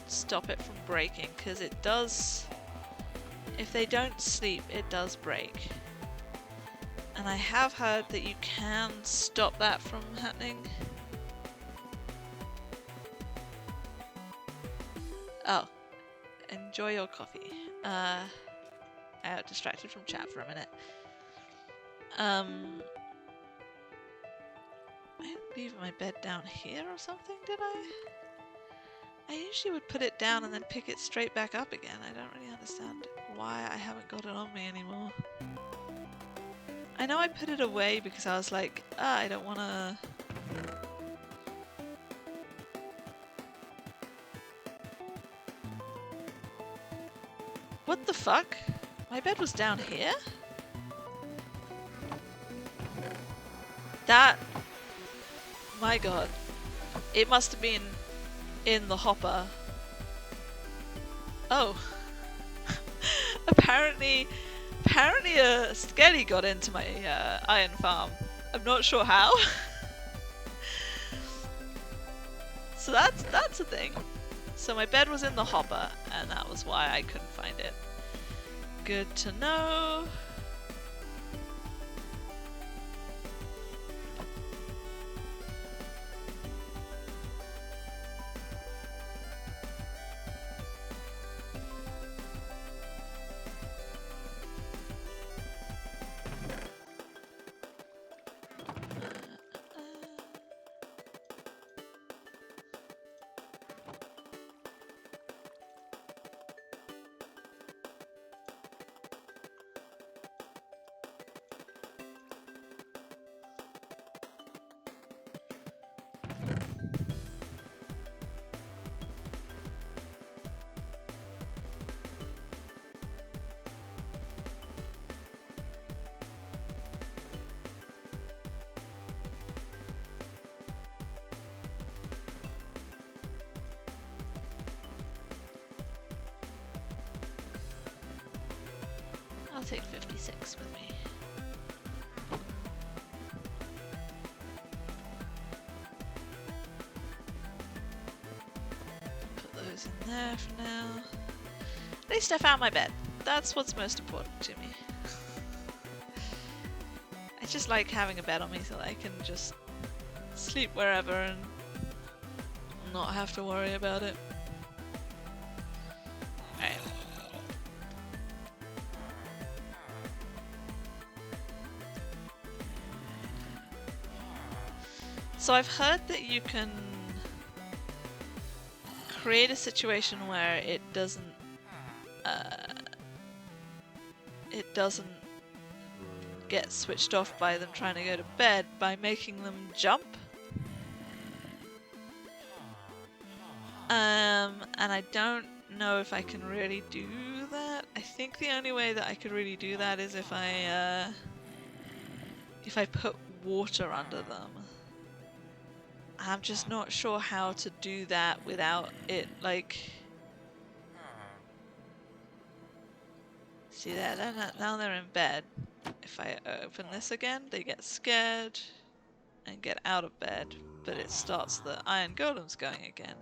A: stop it from breaking, because it does, if they don't sleep, it does break. And I have heard that you can stop that from happening. Oh, enjoy your coffee. I got distracted from chat for a minute. I didn't leave my bed down here or something, did I? I usually would put it down and then pick it straight back up again. I don't really understand why I haven't got it on me anymore. I know I put it away because I was like, I don't want to... What the fuck? My bed was down here? That... My god. It must have been in the hopper. Oh. Apparently a skelly got into my iron farm. I'm not sure how. So that's a thing. So my bed was in the hopper, and that was why I couldn't find it. Good to know. I'll take 56 with me. Put those in there for now. At least I found my bed. That's what's most important to me. I just like having a bed on me so that I can just sleep wherever and not have to worry about it. Alright. So I've heard that you can create a situation where it doesn't get switched off by them trying to go to bed by making them jump. And I don't know if I can really do that. I think the only way that I could really do that is if I put water under them. I'm just not sure how to do that without it, like... See there, now they're in bed. If I open this again, they get scared and get out of bed, but it starts the iron golems going again.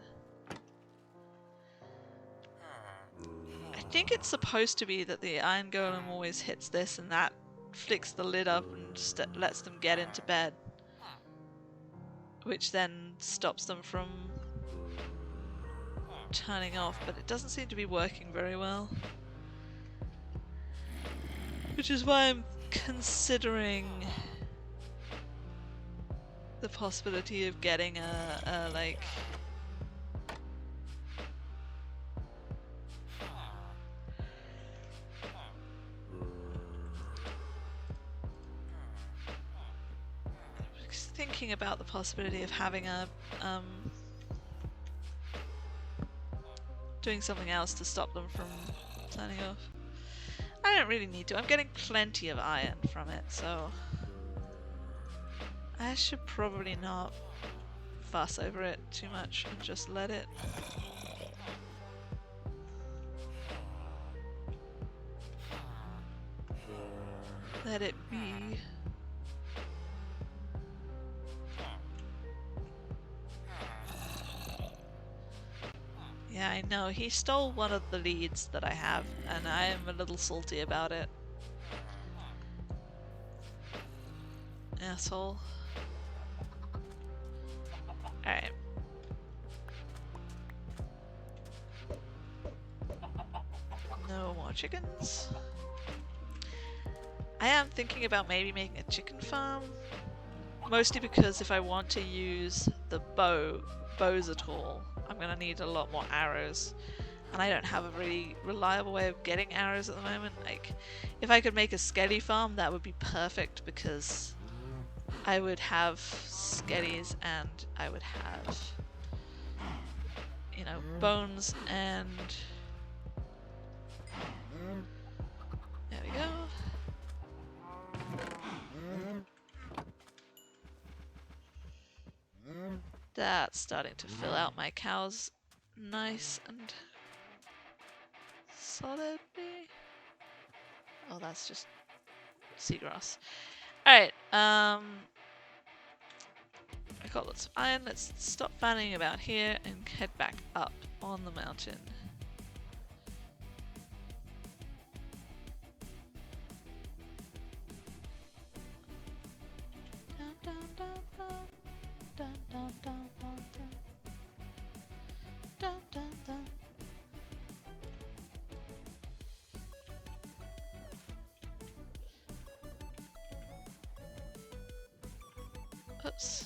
A: I think it's supposed to be that the iron golem always hits this and that flicks the lid up and just lets them get into bed, which then stops them from turning off, but it doesn't seem to be working very well. Which is why I'm considering the possibility of getting a like... thinking about the possibility of having a doing something else to stop them from turning off. I don't really need to. I'm getting plenty of iron from it, so I should probably not fuss over it too much and just let it. let it be. Yeah, I know. He stole one of the leads that I have, and I am a little salty about it. Asshole. Alright. No more chickens. I am thinking about maybe making a chicken farm. Mostly because if I want to use the bows at all, I'm gonna need a lot more arrows. And I don't have a really reliable way of getting arrows at the moment. Like, if I could make a skelly farm, that would be perfect because I would have skellies and I would have, you know, bones and... There we go. That's starting to fill out my cows nice and solidly. Oh, that's just seagrass. Alright, I got lots of iron. Let's stop fanning about here and head back up on the mountain. Dun, dun, dun, dun. Dun, dun, dun, dun, dun. Dun, dun, dun. Oops.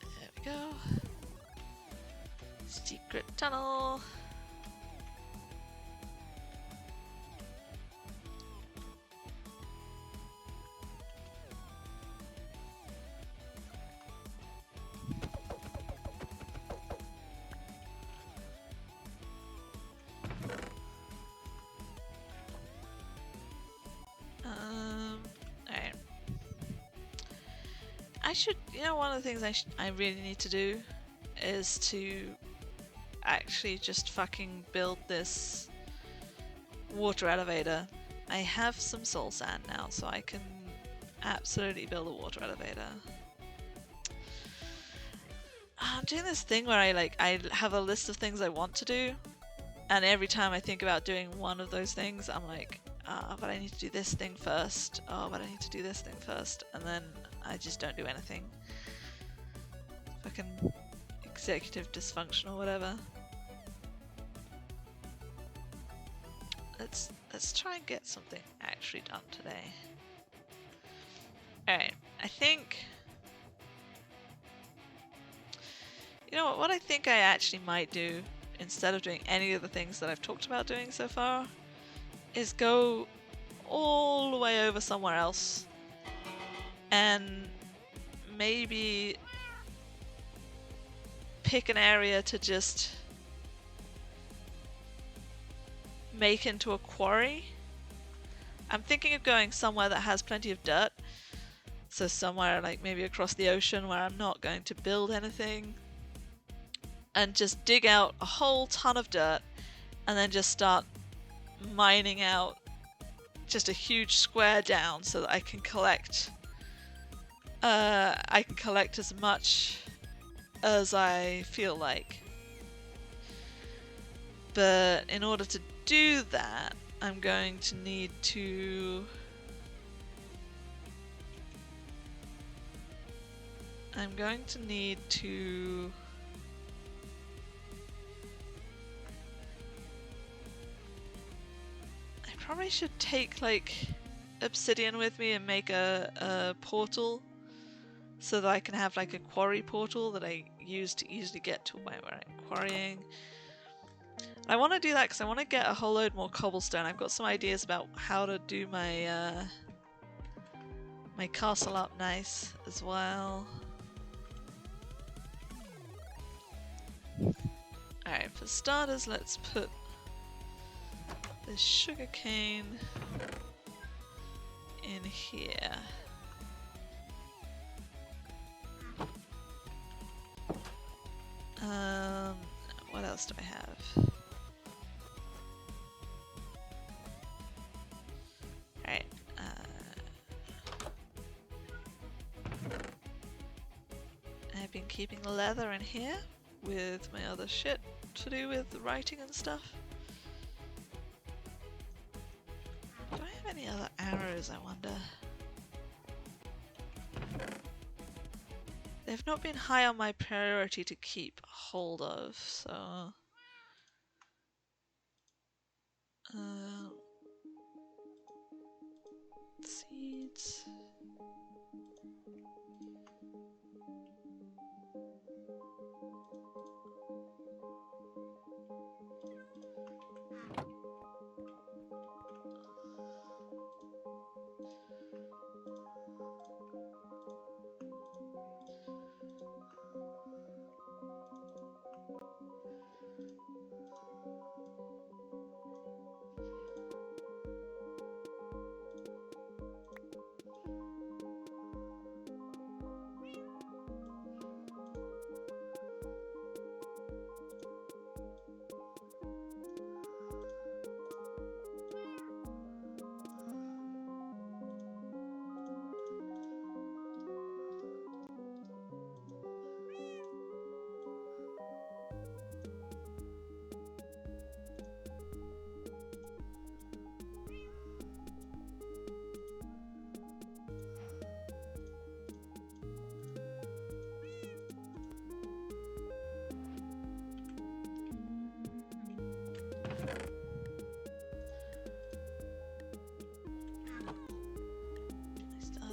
A: There we go. Secret tunnel. Alright. I should, you know, one of the things I really need to do is to actually just fucking build this water elevator. I have some soul sand now, so I can absolutely build a water elevator. I'm doing this thing where I have a list of things I want to do, and every time I think about doing one of those things, I'm like, but I need to do this thing first. Oh, but I need to do this thing first, and then I just don't do anything. Fucking executive dysfunction or whatever. Let's try and get something actually done today. Alright, I think... You know what I think I actually might do, instead of doing any of the things that I've talked about doing so far, is go all the way over somewhere else and maybe pick an area to just make into a quarry. I'm thinking of going somewhere that has plenty of dirt, so somewhere like maybe across the ocean where I'm not going to build anything, and just dig out a whole ton of dirt and then just start mining out just a huge square down so that I can collect as much as I feel like. But in order to do that, I'm going to need to I probably should take like obsidian with me and make a portal so that I can have like a quarry portal that I use to easily get to where I'm quarrying. I want to do that because I want to get a whole load more cobblestone. I've got some ideas about how to do my my castle up nice as well. Alright, for starters, let's put this sugarcane in here. else do I have? Alright. I've been keeping leather in here with my other shit to do with writing and stuff. Do I have any other arrows, I wonder? They've not been high on my priority to keep hold of, so... Seeds...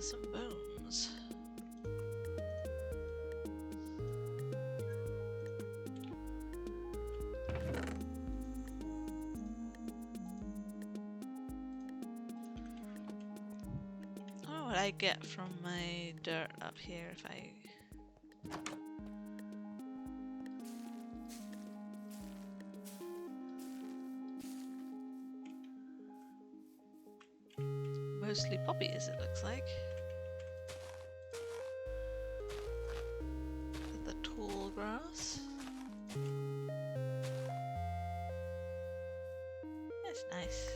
A: Some bones. I don't know what I get from my dirt up here if I... Mostly poppies, it looks like. The tall grass. That's nice.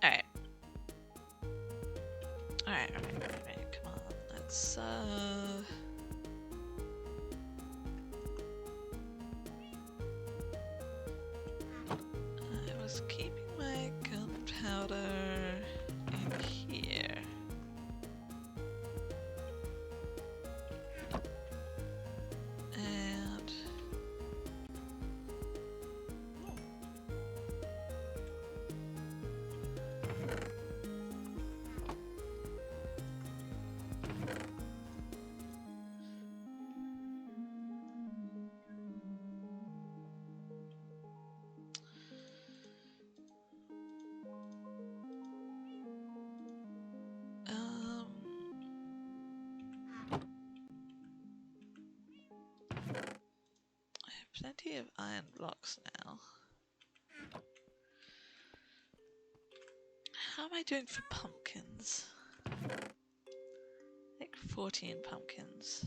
A: Alright. Alright, come on. Let's I was keeping my gunpowder in here. And plenty of iron blocks now. How am I doing for pumpkins? Like 14 pumpkins.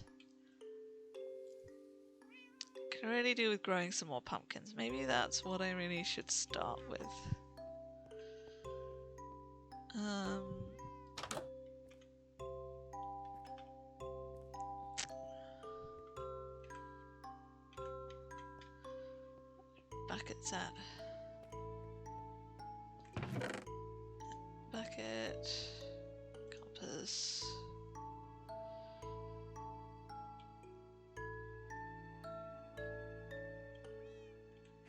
A: Can really do with growing some more pumpkins. Maybe that's what I really should start with. Bucket's at. Bucket. Compass.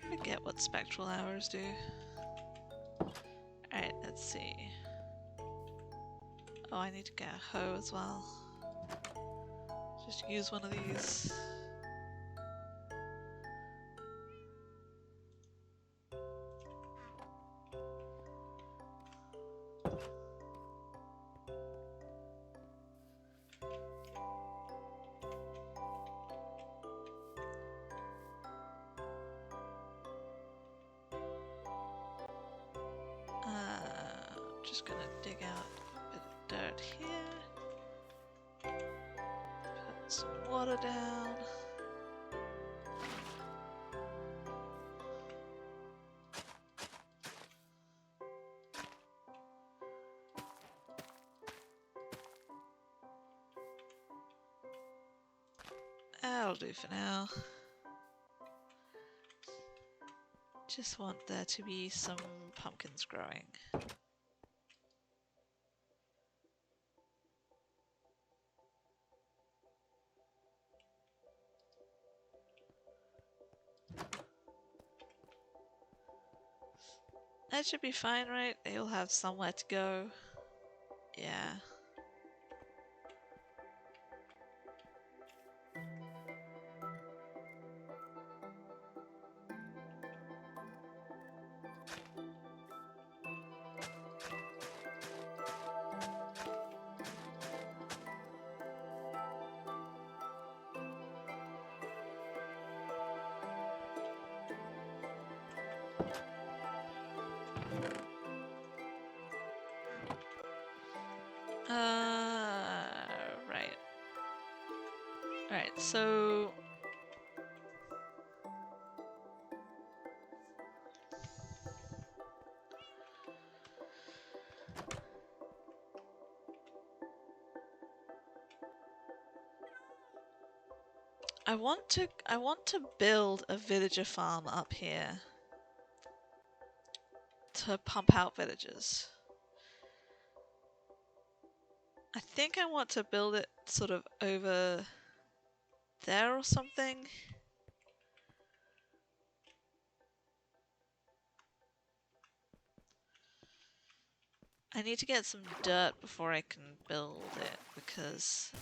A: I forget what spectral hours do. Alright, let's see. Oh, I need to get a hoe as well. Just use one of these. just gonna dig out a bit of dirt here. Put some water down. That'll do for now. Just want there to be some pumpkins growing. That should be fine, right? They'll have somewhere to go. Yeah. Right. Alright, so I want to build a villager farm up here to pump out villagers. I think I want to build it sort of over there or something. I need to get some dirt before I can build it because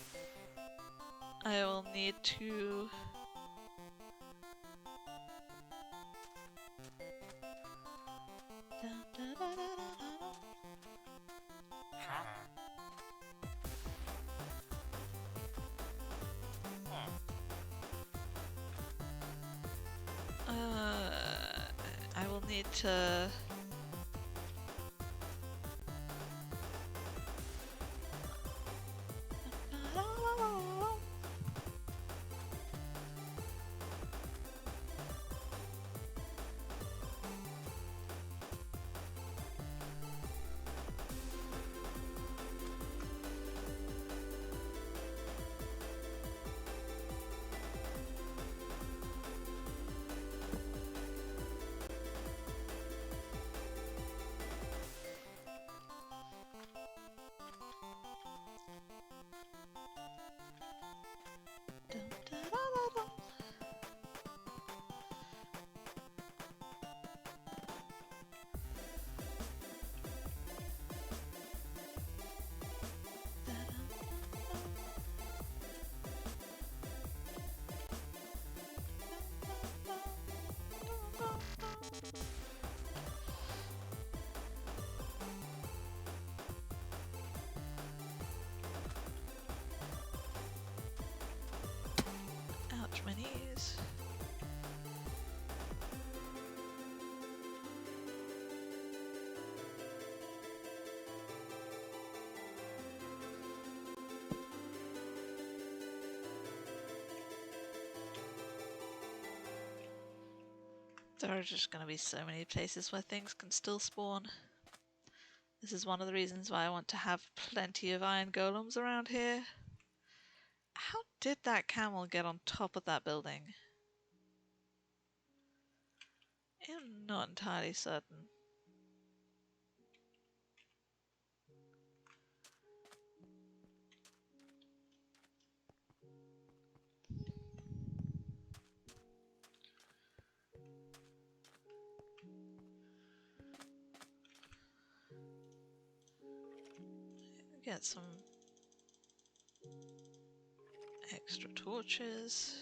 A: I will need to I will need to ouch my knees. There are just going to be so many places where things can still spawn. This is one of the reasons why I want to have plenty of iron golems around here. How did that camel get on top of that building? I'm not entirely certain. Get some extra torches.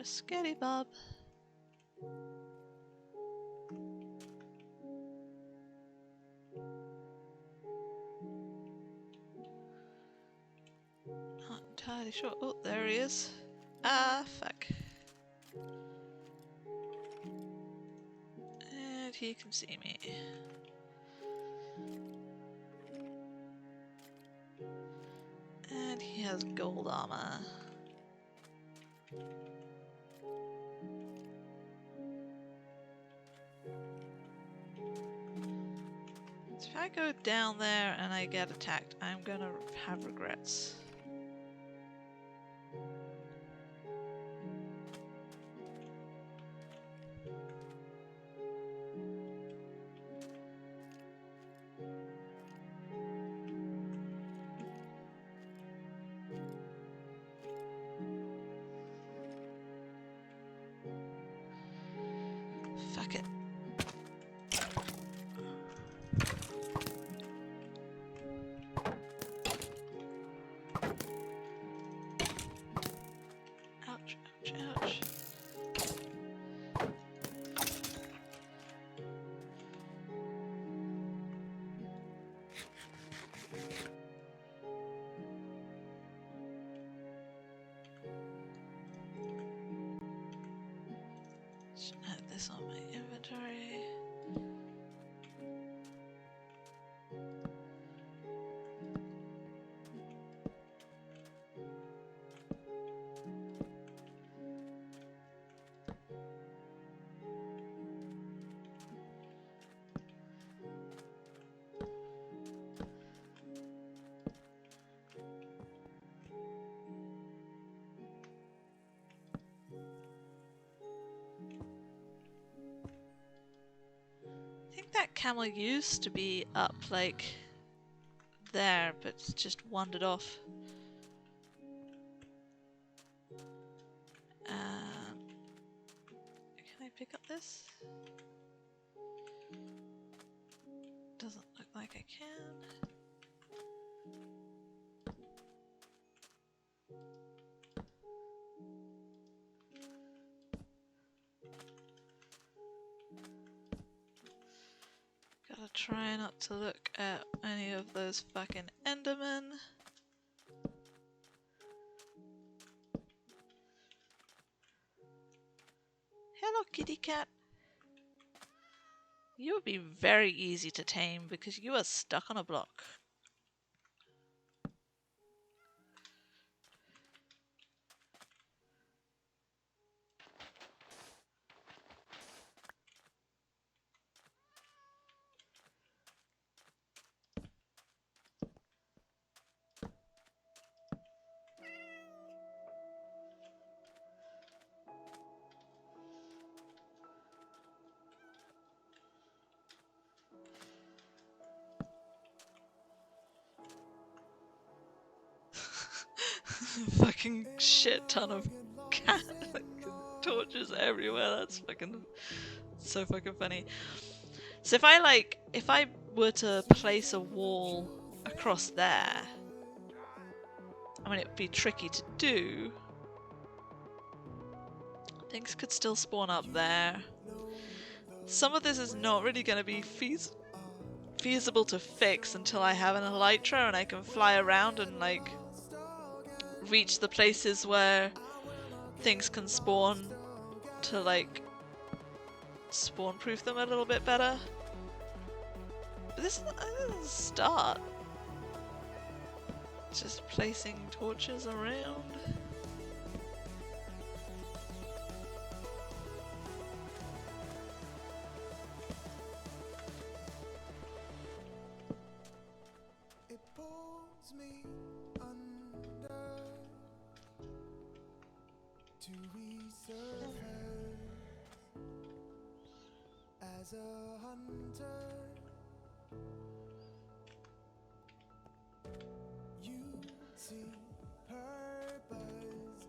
A: Skitty Bob. Not entirely sure. Oh, there he is. Ah, fuck. And he can see me. And he has gold armor. So if I go down there and I get attacked, I'm gonna have regrets. Fuck it. Ouch, ouch, ouch. Should have this on my inventory. I think that camel used to be up like there, but it's just wandered off. Can I pick up this? Doesn't look like I can. Gotta try not to look at any of those fucking Endermen. Hello, kitty cat. You would be very easy to tame because you are stuck on a block. Fucking shit ton of cat torches everywhere. That's fucking so fucking funny. So if I were to place a wall across there, I mean it would be tricky to do. Things could still spawn up there. Some of this is not really going to be feasible to fix until I have an elytra and I can fly around and like reach the places where things can spawn to like spawn proof them a little bit better. But this is a start. Just placing torches around.
C: It pulls me under to reserve her as a hunter. You see purpose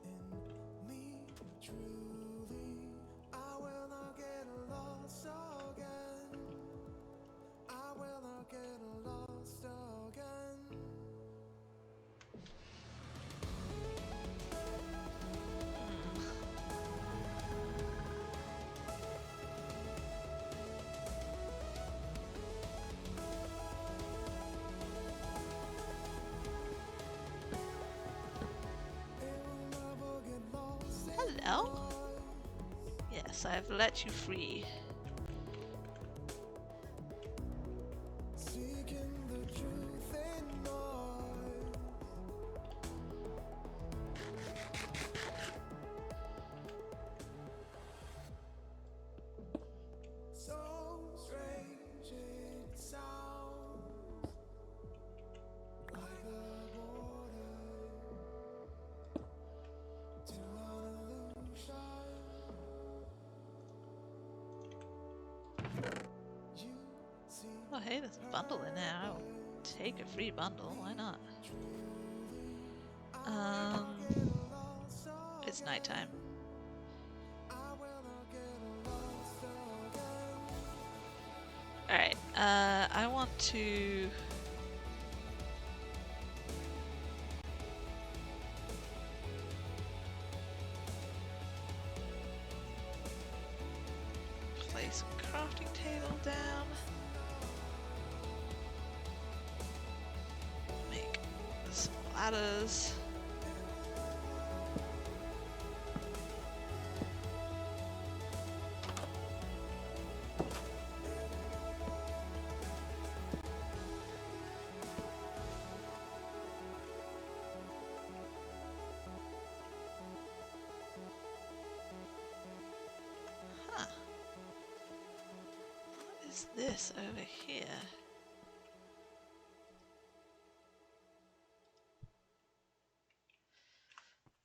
C: in me truly. I will not get lost again. I will not get lost again.
A: Yes, I've let you free.
C: Seeking the truth in noise. So strange it sounds, like a border to an illusion. You see
A: Oh hey, there's a bundle in there. I'll take a free bundle, why not? It's nighttime. Alright, I want to place a crafting table down. Make some ladders. Huh. What is this over here?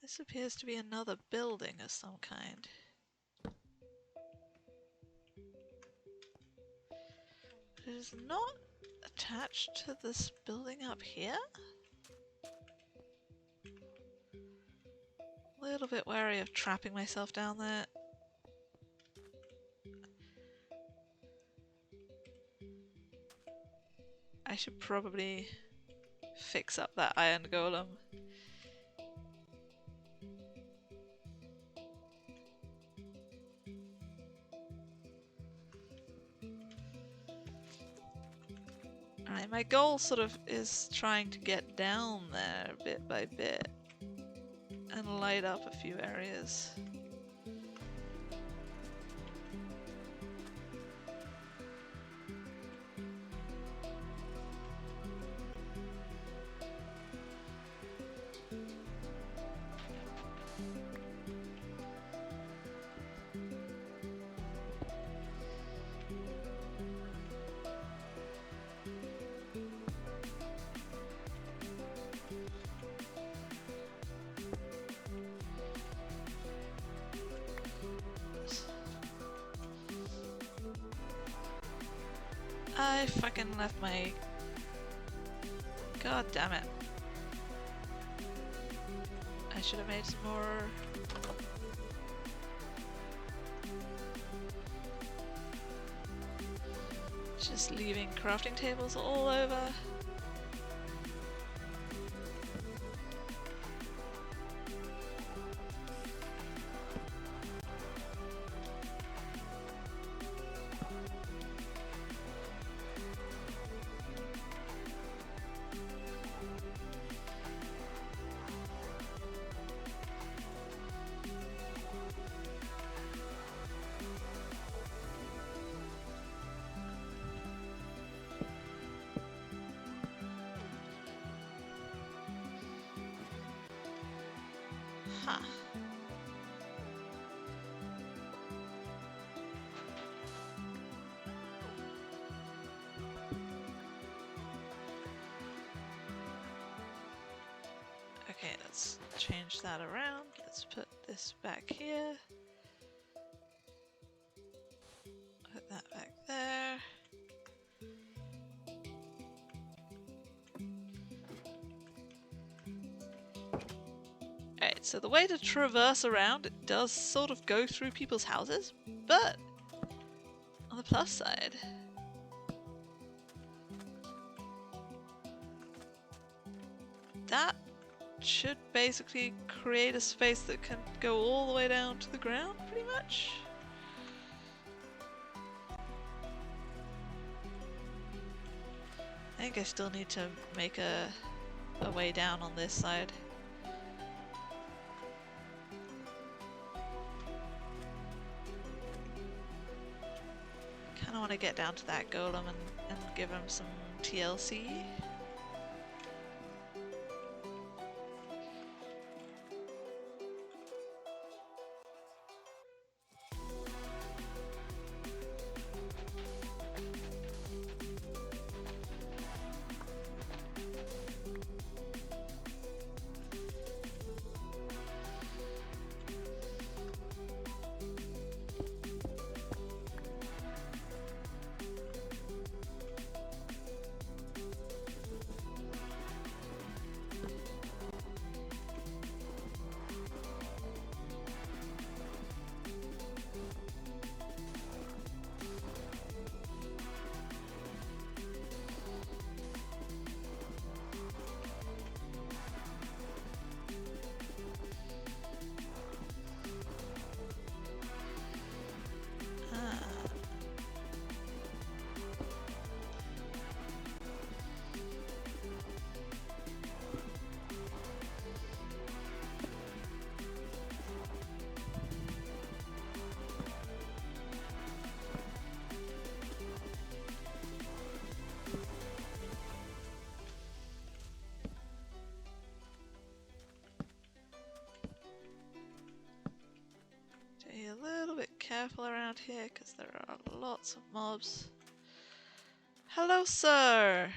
A: This appears to be another building of some kind. It is not attached to this building up here? A little bit wary of trapping myself down there. I should probably fix up that iron golem. Alright, my goal sort of is trying to get down there bit by bit and light up a few areas. I fucking left my... God damn it. I should have made some more... Just leaving crafting tables all over. Huh. Okay, let's change that around. Let's put this back here. Put that back there. Alright, so the way to traverse around, it does sort of go through people's houses, but on the plus side, that should basically create a space that can go all the way down to the ground, pretty much. I think I still need to make a way down on this side. want to get down to that golem and give him some TLC. Be a little bit careful around here because there are lots of mobs. Hello, sir!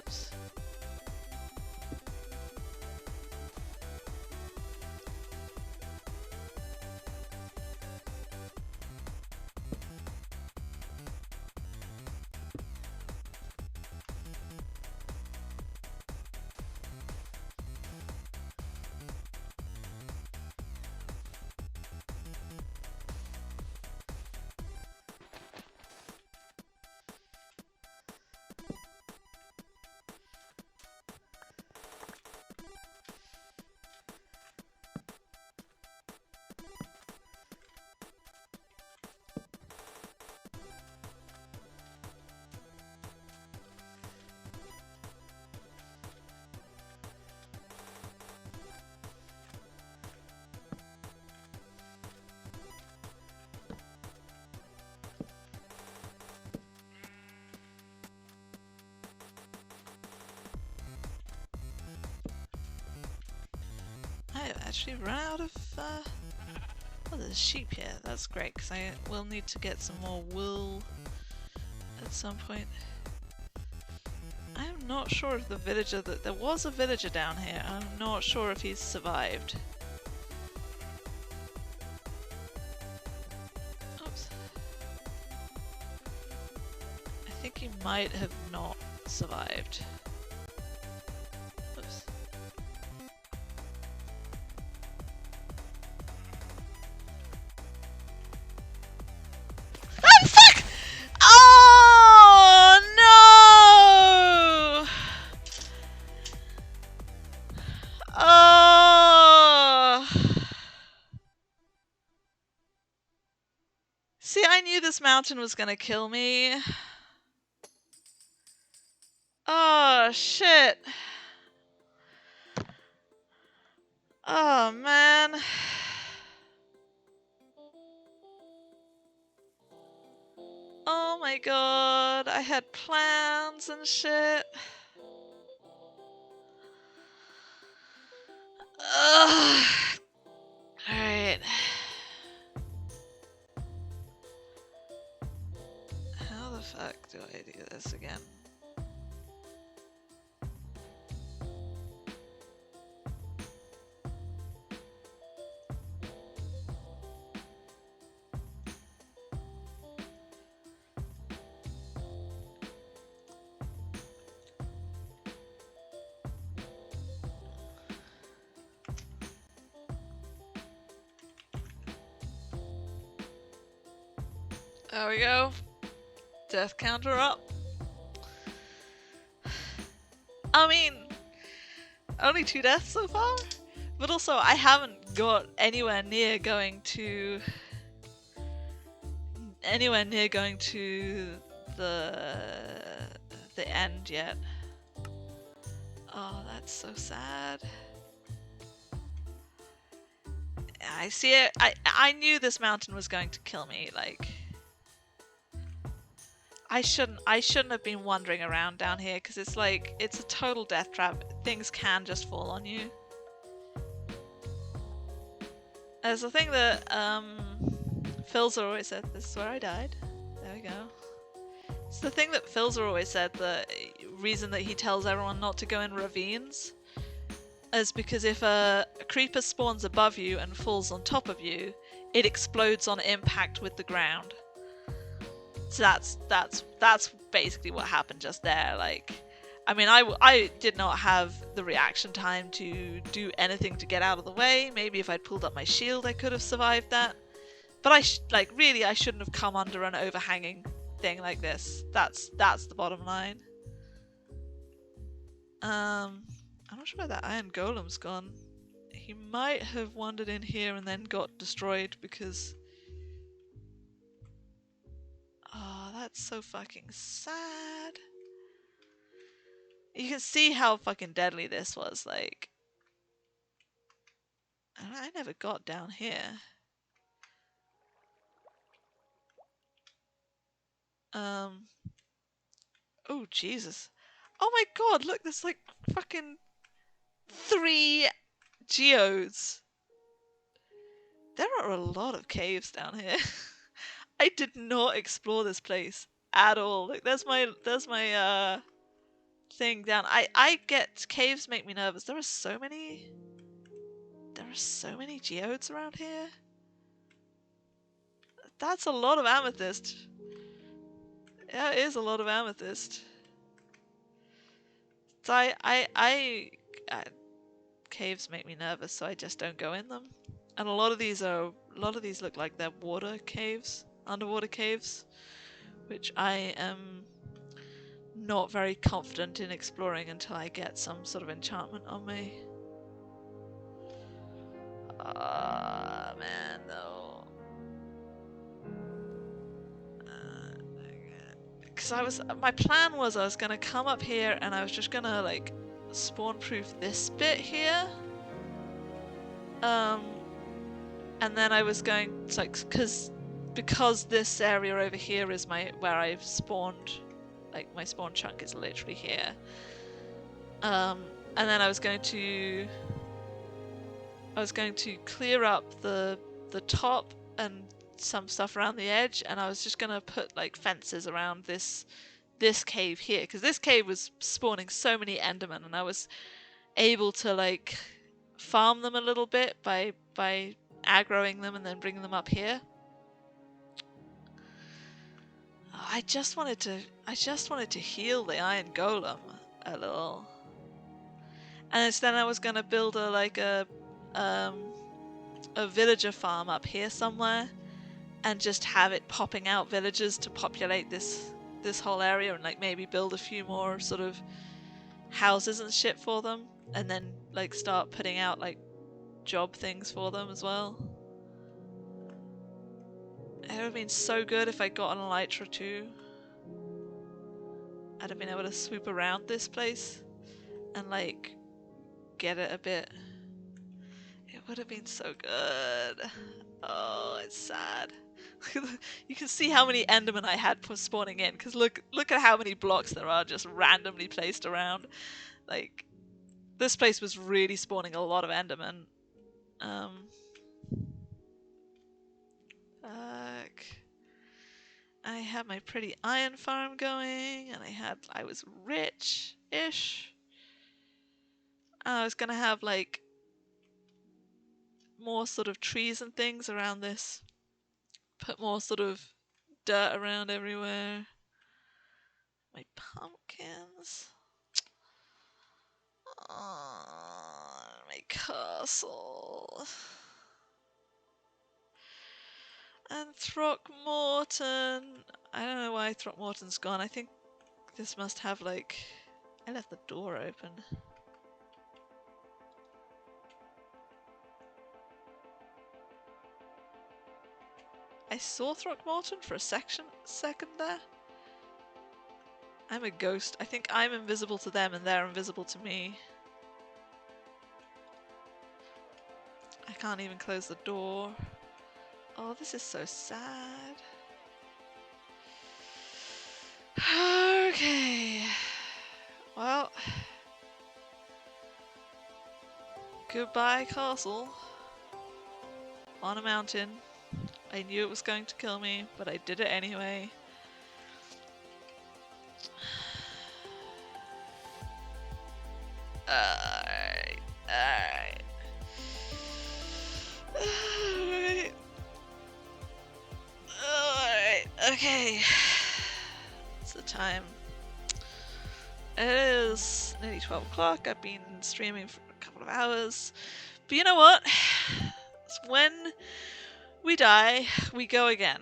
A: Oops. I have actually run out of, oh, there's sheep here. That's great, because I will need to get some more wool at some point. I'm not sure if the villager that there was a villager down here. I'm not sure if he's survived. Oops. I think he might have not survived. Oops. Ah, fuck! Oh no! Oh! See, I knew this mountain was gonna kill me. Oh shit. Oh man. Oh my god, I had plans and shit. Ugh. Alright. How the fuck do I do this again? There we go. Death counter up. I mean, only 2 deaths so far? But also, I haven't got anywhere near going to the end yet. Oh, that's so sad. I see it. I knew this mountain was going to kill me. Like, I shouldn't have been wandering around down here because it's like it's a total death trap. Things can just fall on you. There's a thing that Phil's always said. This is where I died. There we go. It's the thing that Phil's always said. The reason that he tells everyone not to go in ravines is because if a creeper spawns above you and falls on top of you, it explodes on impact with the ground. So that's basically what happened just there. Like, I mean, I did not have the reaction time to do anything to get out of the way. Maybe if I'd pulled up my shield, I could have survived that. But really, I shouldn't have come under an overhanging thing like this. That's the bottom line. I'm not sure where that iron golem's gone. He might have wandered in here and then got destroyed because... Oh, that's so fucking sad. You can see how fucking deadly this was, like... I never got down here. Oh, Jesus. Oh my god, look, there's like fucking 3 geodes. There are a lot of caves down here. I did not explore this place at all. Like, there's my thing down. I get caves make me nervous. There are so many geodes around here. That's a lot of amethyst. Yeah, it is a lot of amethyst. So caves make me nervous, so I just don't go in them. And a lot of these look like they're water caves, underwater caves, which I am not very confident in exploring until I get some sort of enchantment on me. Ah, man, no. Because my plan was I was gonna come up here and I was just gonna like spawn proof this bit here. And then I was going to, like, because this area over here is where I've spawned, like my spawn chunk is literally here. And then I was going to clear up the top and some stuff around the edge, and I was just gonna put like fences around this cave here, because this cave was spawning so many endermen, and I was able to like farm them a little bit by aggroing them and then bringing them up here. I just wanted to heal the iron golem a little, and instead I was gonna build a villager farm up here somewhere, and just have it popping out villagers to populate this whole area, and like maybe build a few more sort of houses and shit for them, and then like start putting out like job things for them as well. It would have been so good if I got an elytra too. I'd have been able to swoop around this place and like get it a bit. It would have been so good. Oh, it's sad. You can see how many endermen I had spawning in, because look at how many blocks there are just randomly placed around. Like, this place was really spawning a lot of endermen. Fuck. I had my pretty iron farm going, and I was rich-ish. I was gonna have like more sort of trees and things around this. Put more sort of dirt around everywhere. My pumpkins. Oh, my castle. And Throckmorton. I don't know why Throckmorton's gone. I think this must have like... I left the door open. I saw Throckmorton for a second there. I'm a ghost. I think I'm invisible to them and they're invisible to me. I can't even close the door. Oh, this is so sad. Okay. Well. Goodbye, castle. On a mountain. I knew it was going to kill me, but I did it anyway. Alright. Alright. Alright. Alright. Okay. It's the time. It is nearly 12 o'clock. I've been streaming for a couple of hours. But you know what? When we die, we go again.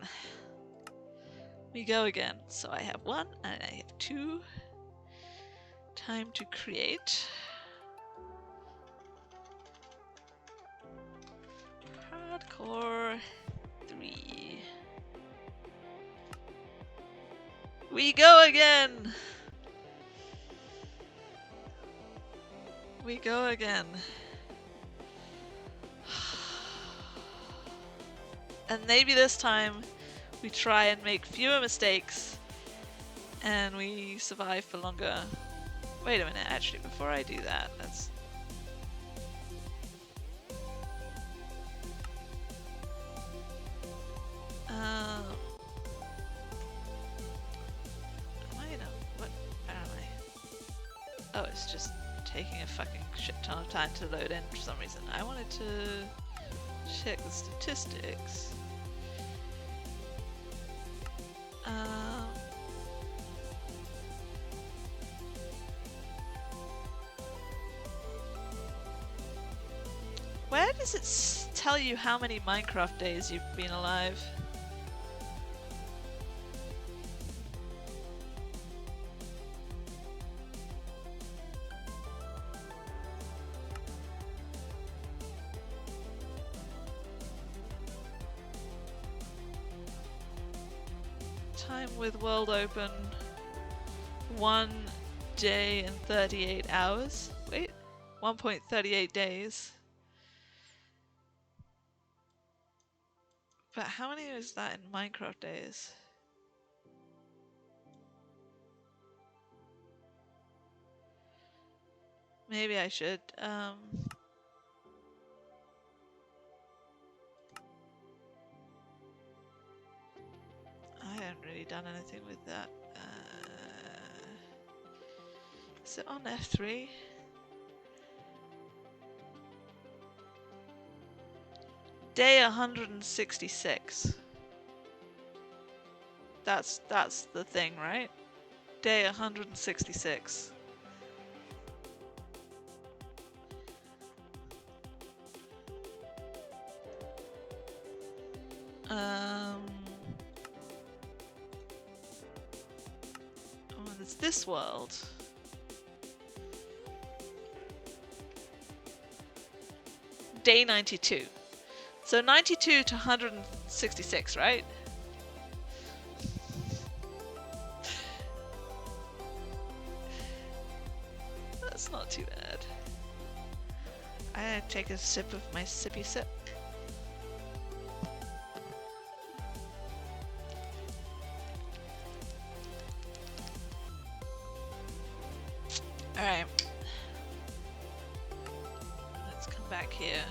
A: We go again. So I have 1 and I have 2. Time to create. Hardcore 3. We go again! We go again. And maybe this time we try and make fewer mistakes and we survive for longer. Wait a minute, actually, before I do that, let's... What am I? Oh, it's just taking a fucking shit ton of time to load in for some reason. I wanted to check the statistics. Where does it tell you how many Minecraft days you've been alive? Time with world open. 1 day and 38 hours. Wait, 1.38 days. But how many is that in Minecraft days? Maybe I should. I haven't really done anything with that. Is it on F3? Day 166. That's the thing, right? Day 166. Oh, there's this world. Day 92. So 92 to 166, right? That's not too bad. I take a sip of my sippy sip. Alright. Let's come back here.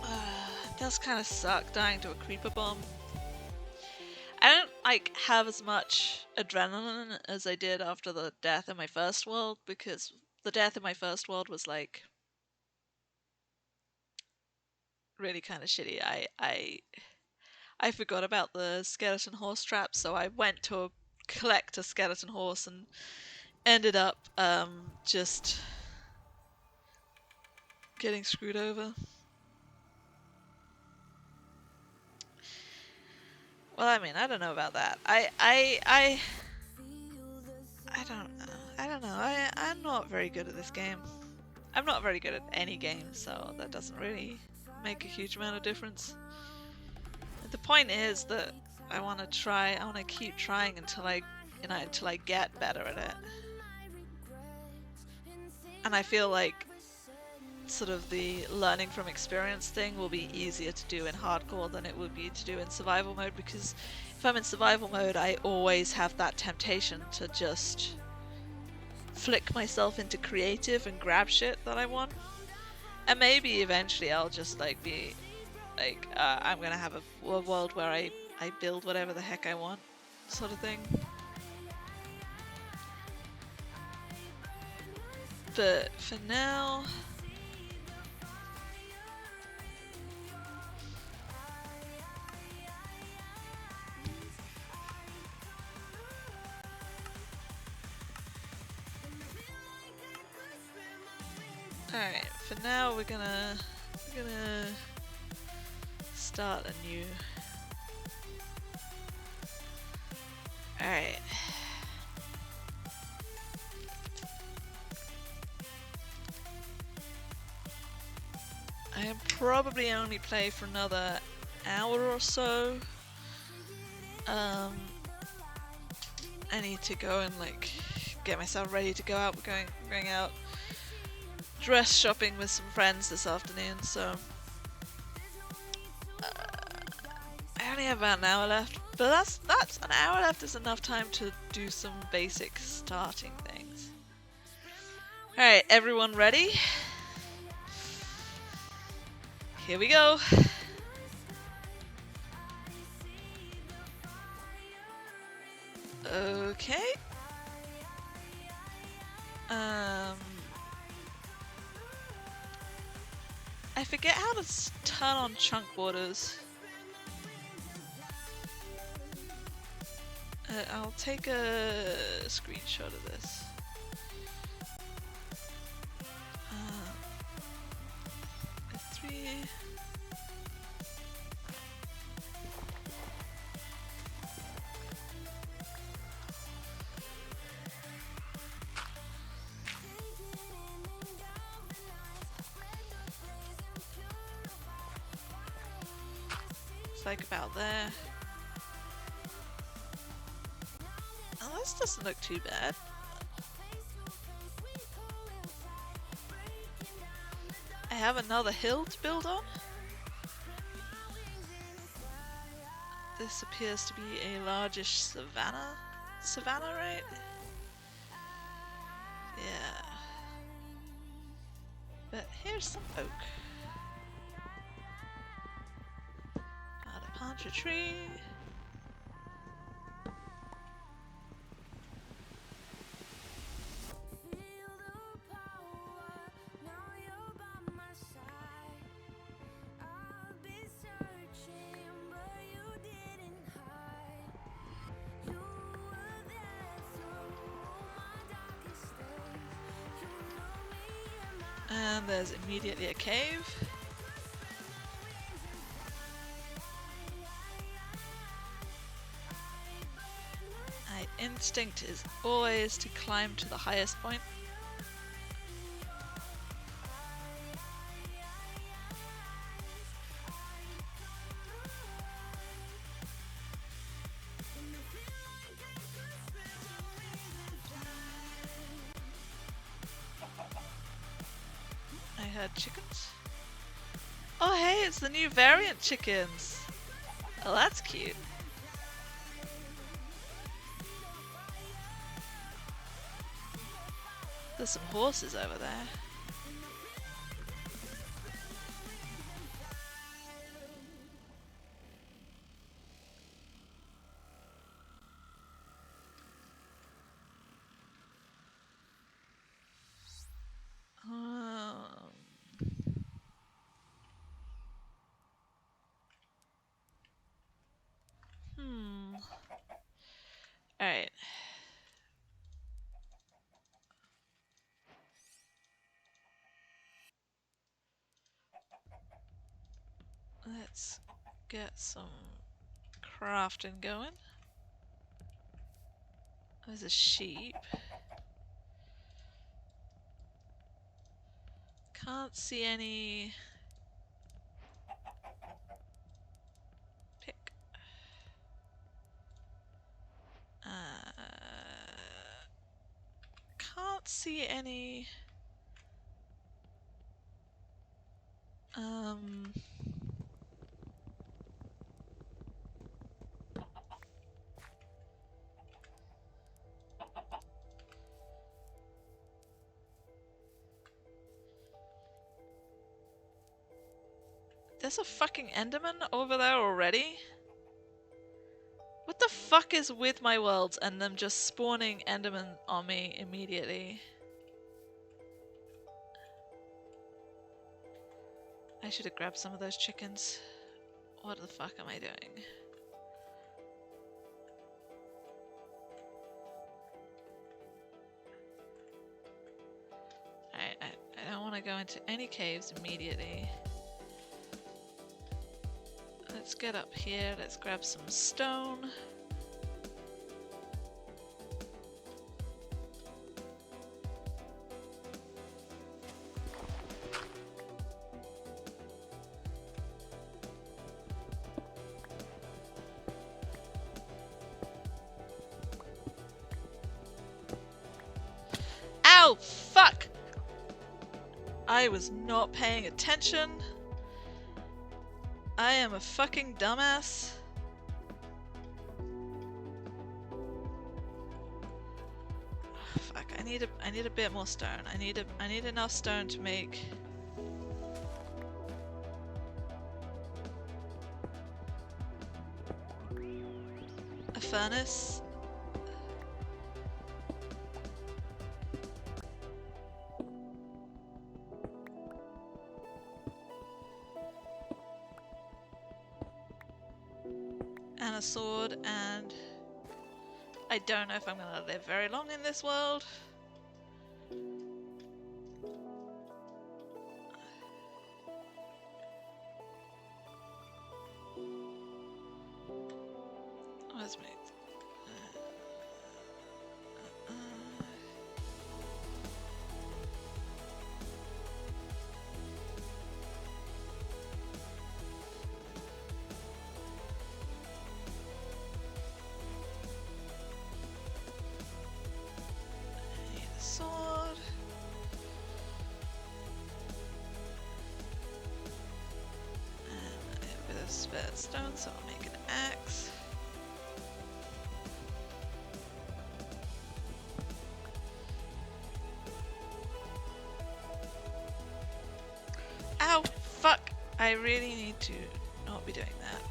A: It does kind of suck dying to a creeper bomb. I don't like have as much adrenaline as I did after the death in my first world, because the death in my first world was like really kind of shitty. I forgot about the skeleton horse trap, so I went to collect a skeleton horse and ended up just getting screwed over. Well, I mean, I don't know about that. I don't know. I don't know. I'm not very good at this game. I'm not very good at any game, so that doesn't really make a huge amount of difference. The point is that I want to keep trying until I get better at it. And I feel like sort of the learning from experience thing will be easier to do in hardcore than it would be to do in survival mode, because if I'm in survival mode, I always have that temptation to just flick myself into creative and grab shit that I want. And maybe eventually I'll just like be like, I'm gonna have a world where I build whatever the heck I want, sort of thing. But for now, alright, for now we're gonna start a new. Alright. I'll probably only play for another hour or so. I need to go and like get myself ready to go out. We're going out dress shopping with some friends this afternoon, so I only have about an hour left. But that's an hour left is enough time to do some basic starting things. Alright, everyone ready? Here we go. Okay. I forget how to turn on chunk borders. I'll take a screenshot of this. Three. It's like about there. Oh, this doesn't look too bad. I have another hill to build on. This appears to be a largish savanna. Savanna, right? Yeah. But here's some oak. Got a pancha tree. And there's immediately a cave. My instinct is always to climb to the highest point. I heard chickens. Oh hey, it's the new variant chickens. Oh, that's cute. There's some horses over there. Alright. Let's get some crafting going. There's a sheep. Can't see any pick. Can't see any there's a fucking Enderman over there already? What the fuck is with my worlds and them just spawning Enderman on me immediately? I should have grabbed some of those chickens. What the fuck am I doing? I don't want to go into any caves immediately. Let's get up here, let's grab some stone. Ow! Fuck! I was not paying attention. I am a fucking dumbass. Oh, fuck! I need a bit more stone. I need enough stone to make a furnace. And a sword, and I don't know if I'm gonna live very long in this world. Where's me? Sword. And a bit of spare stone, so I'll make an axe. Ow! Fuck! I really need to not be doing that.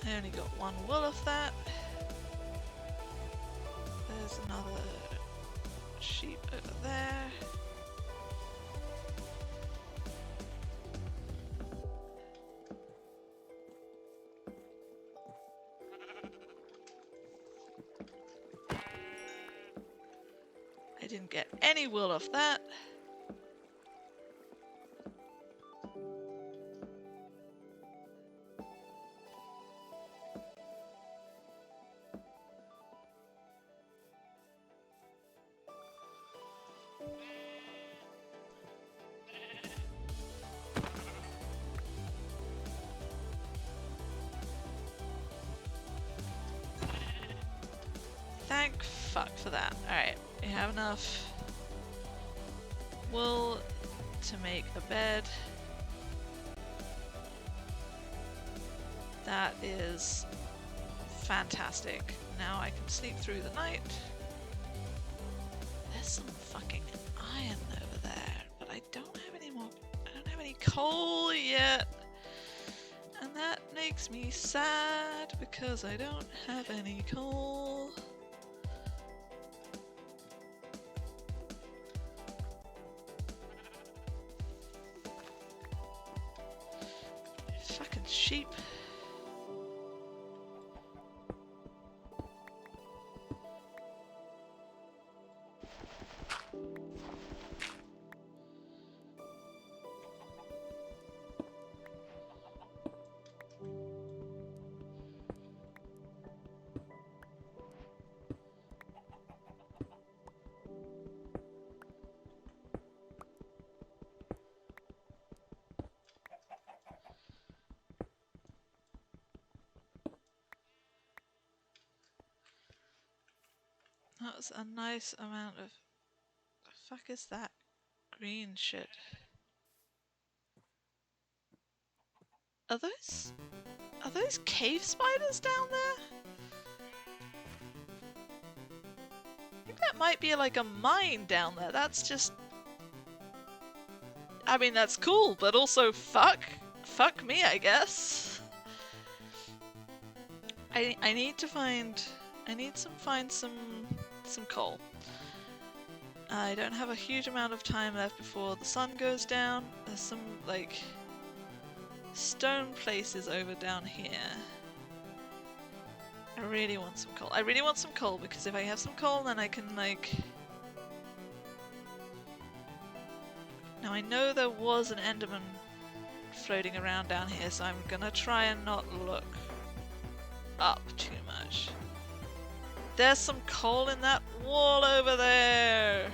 A: I only got one wool of that. There's another sheep over there. I didn't get any wool off that. Thank fuck for that. Alright, we have enough wool to make a bed. That is fantastic. Now I can sleep through the night. There's some fucking iron over there, but I don't have any more. I don't have any coal yet. And that makes me sad because I don't have any coal. Fucking sheep. was a nice amount of... The fuck is that green shit? Are those cave spiders down there? I think that might be like a mine down there. That's just... I mean, that's cool, but also fuck me, I guess. I need to find some coal. I don't have a huge amount of time left before the sun goes down. There's some like stone places over down here. I really want some coal. I really want some coal because if I have some coal, then I can like... Now I know there was an Enderman floating around down here, so I'm gonna try and not look up too much. There's some coal in that wall over there!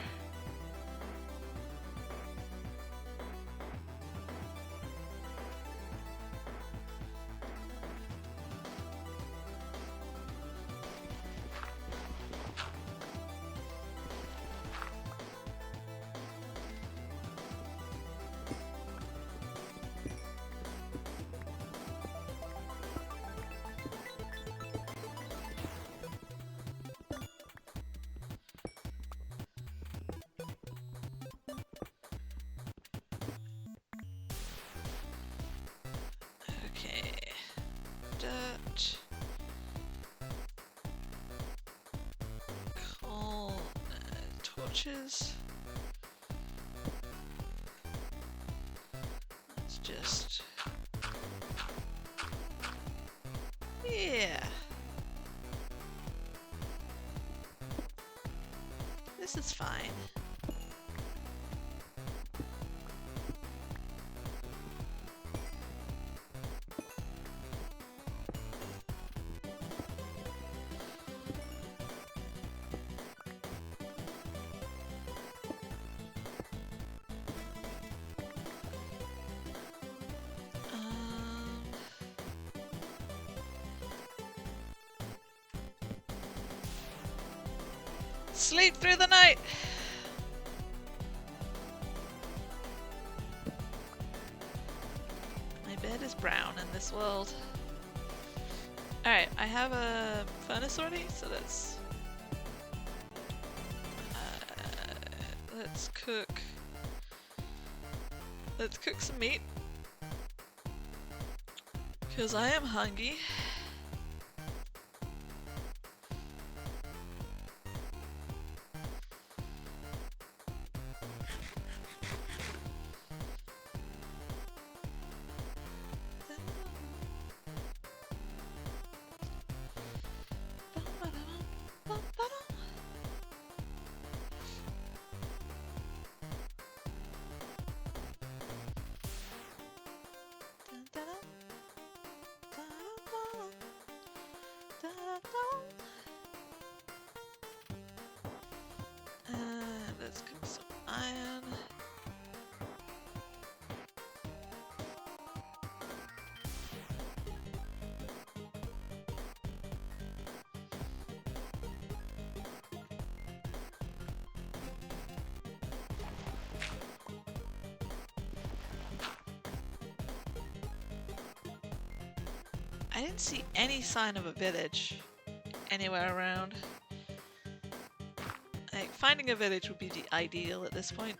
A: Okay. Dirt. Coal. Torches. Let's just... Yeah. This is fine. Sleep through the night! My bed is brown in this world. Alright, I have a furnace already, so let's cook. Let's cook some meat. Because I am hungry. Let's cook some iron. I didn't see any sign of a village anywhere around. Like, finding a village would be the ideal at this point.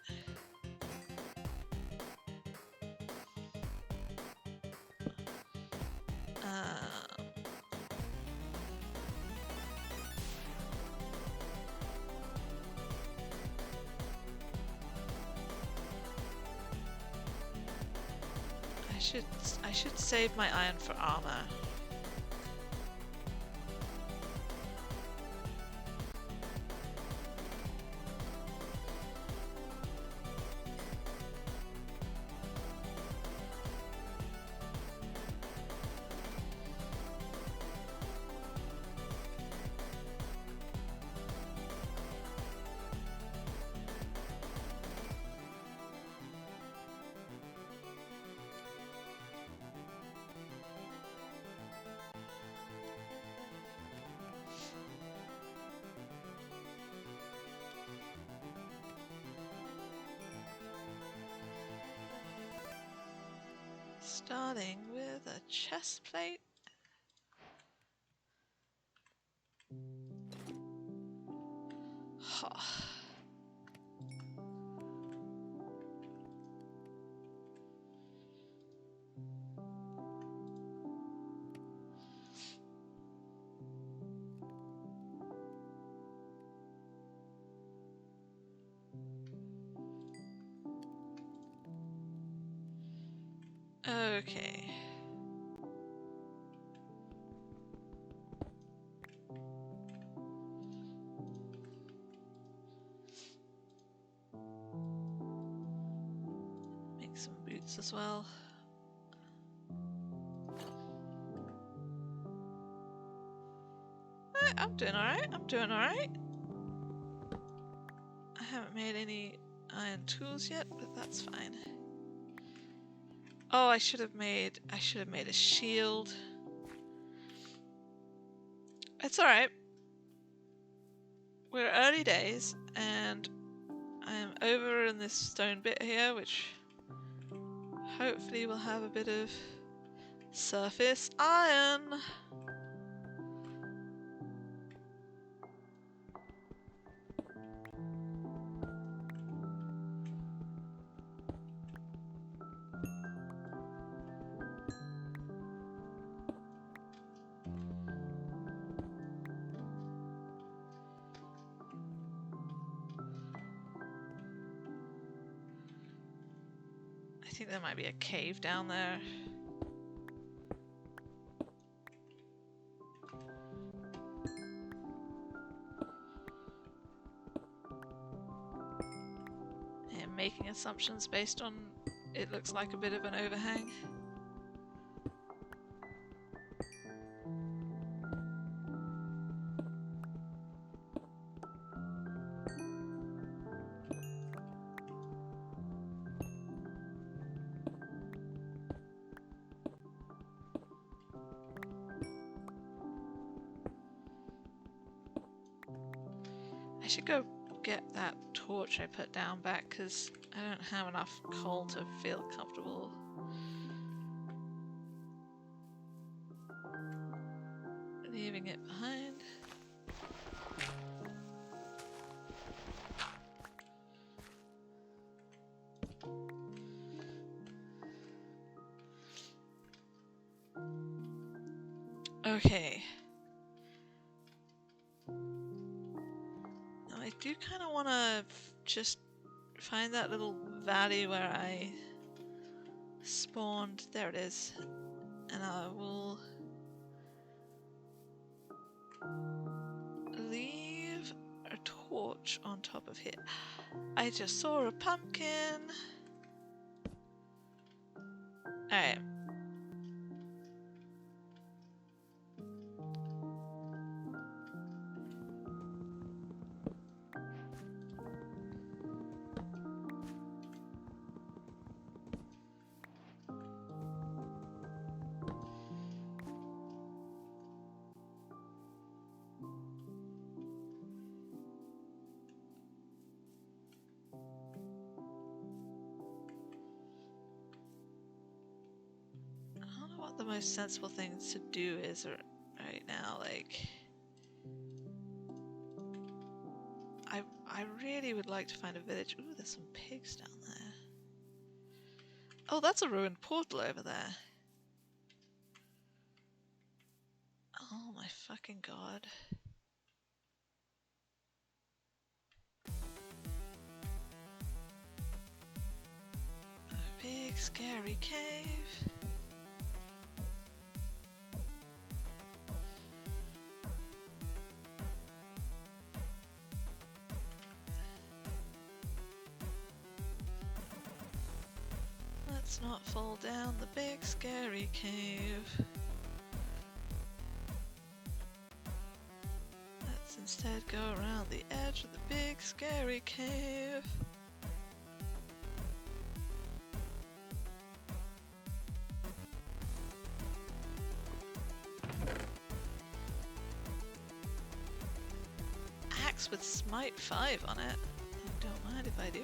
A: I should save my iron for armor. Starting with a chest plate. Okay. Make some boots as well. I'm doing alright. I'm doing alright. I haven't made any iron tools yet, but that's fine. Oh, I should have made a shield. It's alright. We're early days, and I am over in this stone bit here, which hopefully will have a bit of surface iron. I think there might be a cave down there. I'm making assumptions based on it looks like a bit of an overhang. I should go get that torch I put down back because I don't have enough coal to feel comfortable leaving it behind. Okay. Now I do kind of want to just find that little valley where I spawned. There it is. And I will leave a torch on top of here. I just saw a pumpkin. Alright. The most sensible thing to do is right now, like I really would like to find a village. Ooh, there's some pigs down there. Oh, that's a ruined portal over there. Oh my fucking god. A big scary cave. Let's not fall down the big scary cave. Let's instead go around the edge of the big scary cave. Axe with Smite 5 on it. Don't mind if I do.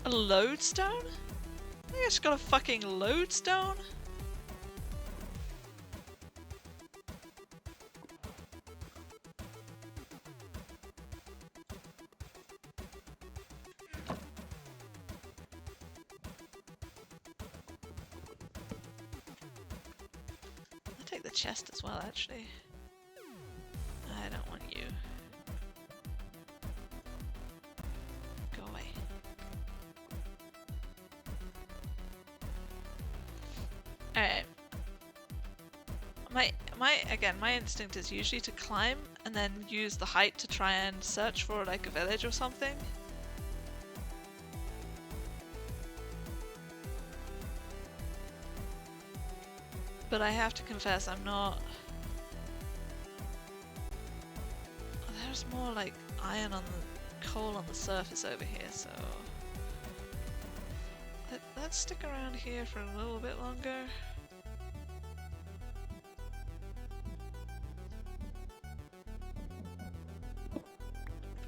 A: A lodestone? I just got a fucking lodestone? I'll take the chest as well, actually. I don't want you. Go away. Alright. My instinct is usually to climb and then use the height to try and search for like a village or something. But I have to confess, I'm not... There's more like iron on the coal on the surface over here, so let's stick around here for a little bit longer.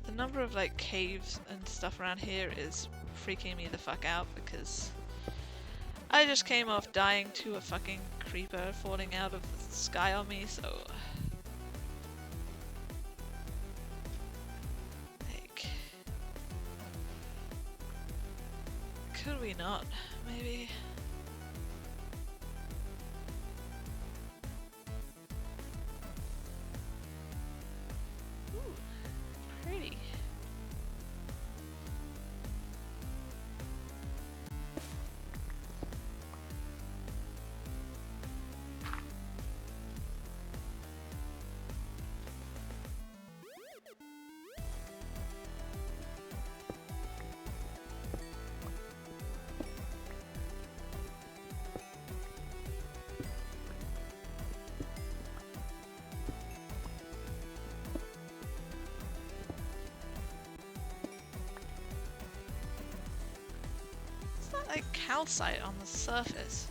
A: The number of like caves and stuff around here is freaking me the fuck out because I just came off dying to a fucking creeper falling out of the sky on me, so like, could we not maybe? Ooh, pretty. Like calcite on the surface.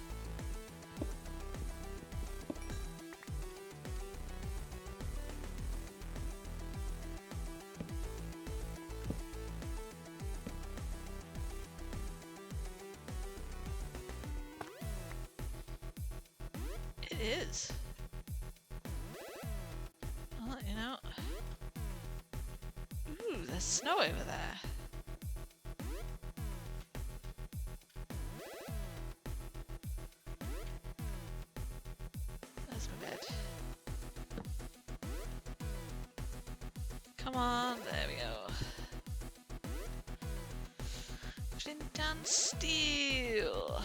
A: It is. I'll let you know. Ooh, there's snow over there. There's my bed. Come on, there we go. Flint and steel.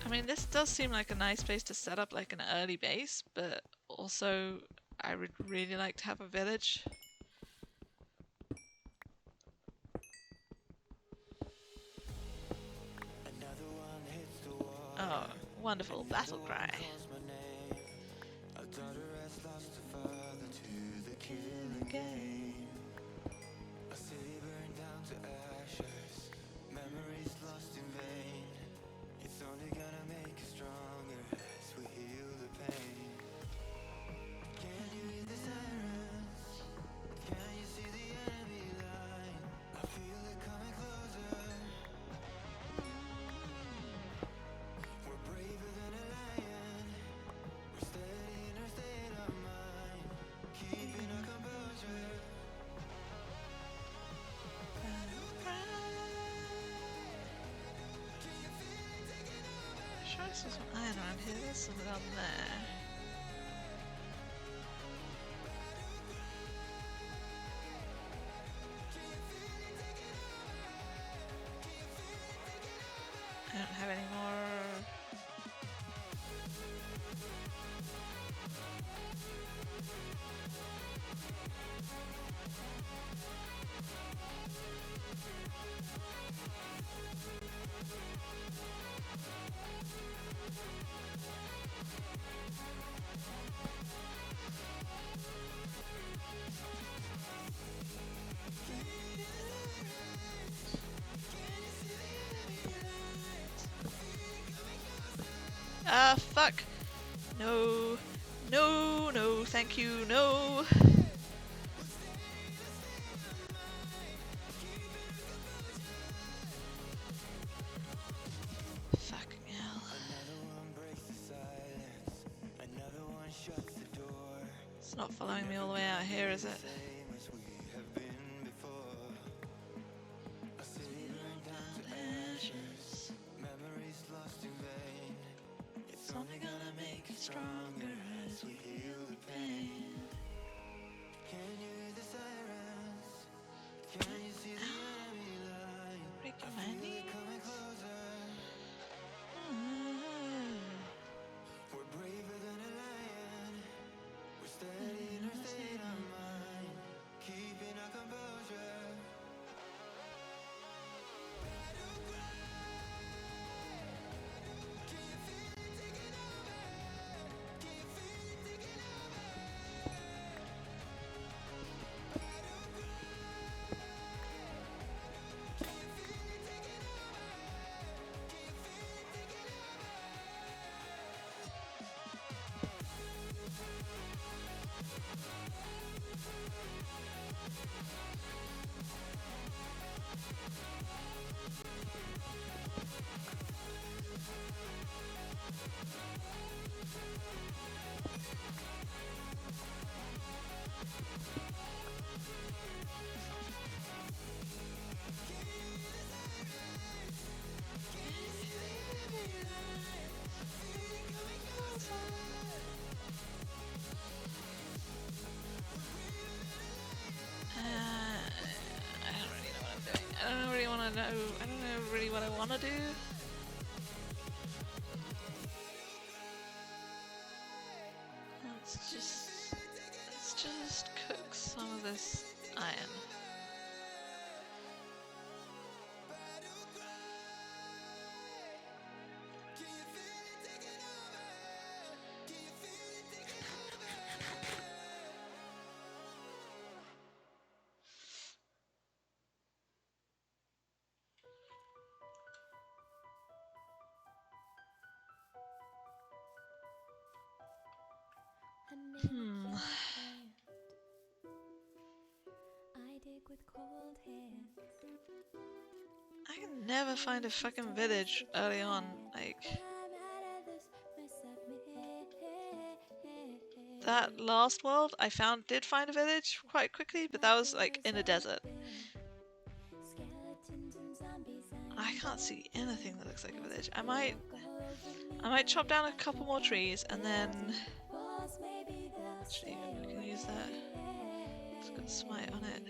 A: I mean, this does seem like a nice place to set up like an early base, but also I would really like to have a village. Oh, wonderful battle cry. Sure, there's some iron around here. There's some down there. I don't have any more. Ah, fuck. No. No, no, thank you, no. following me all the way out here, is it? It's only gonna make it stronger as we heal the pain. Can you hear the sirens? Can you see the enemy line? Breaking my knees. We're braver than a lion. We're steady in our state of mind, keeping our composure. Battle cry. Can you feel it taking over? Can you feel it taking over? Battle cry. Can you feel it taking over? Can you feel it taking over? I don't really know what I'm doing. I don't really want to know. I don't know really what I want to do. Let's just cook some of this iron.
D: I dig with cold hands.
A: I can never find a fucking village early on. Like, that last world I did find a village quite quickly, but that was like in a desert. I can't see anything that looks like a village. I might chop down a couple more trees and then actually we can use that. It's got smite on it.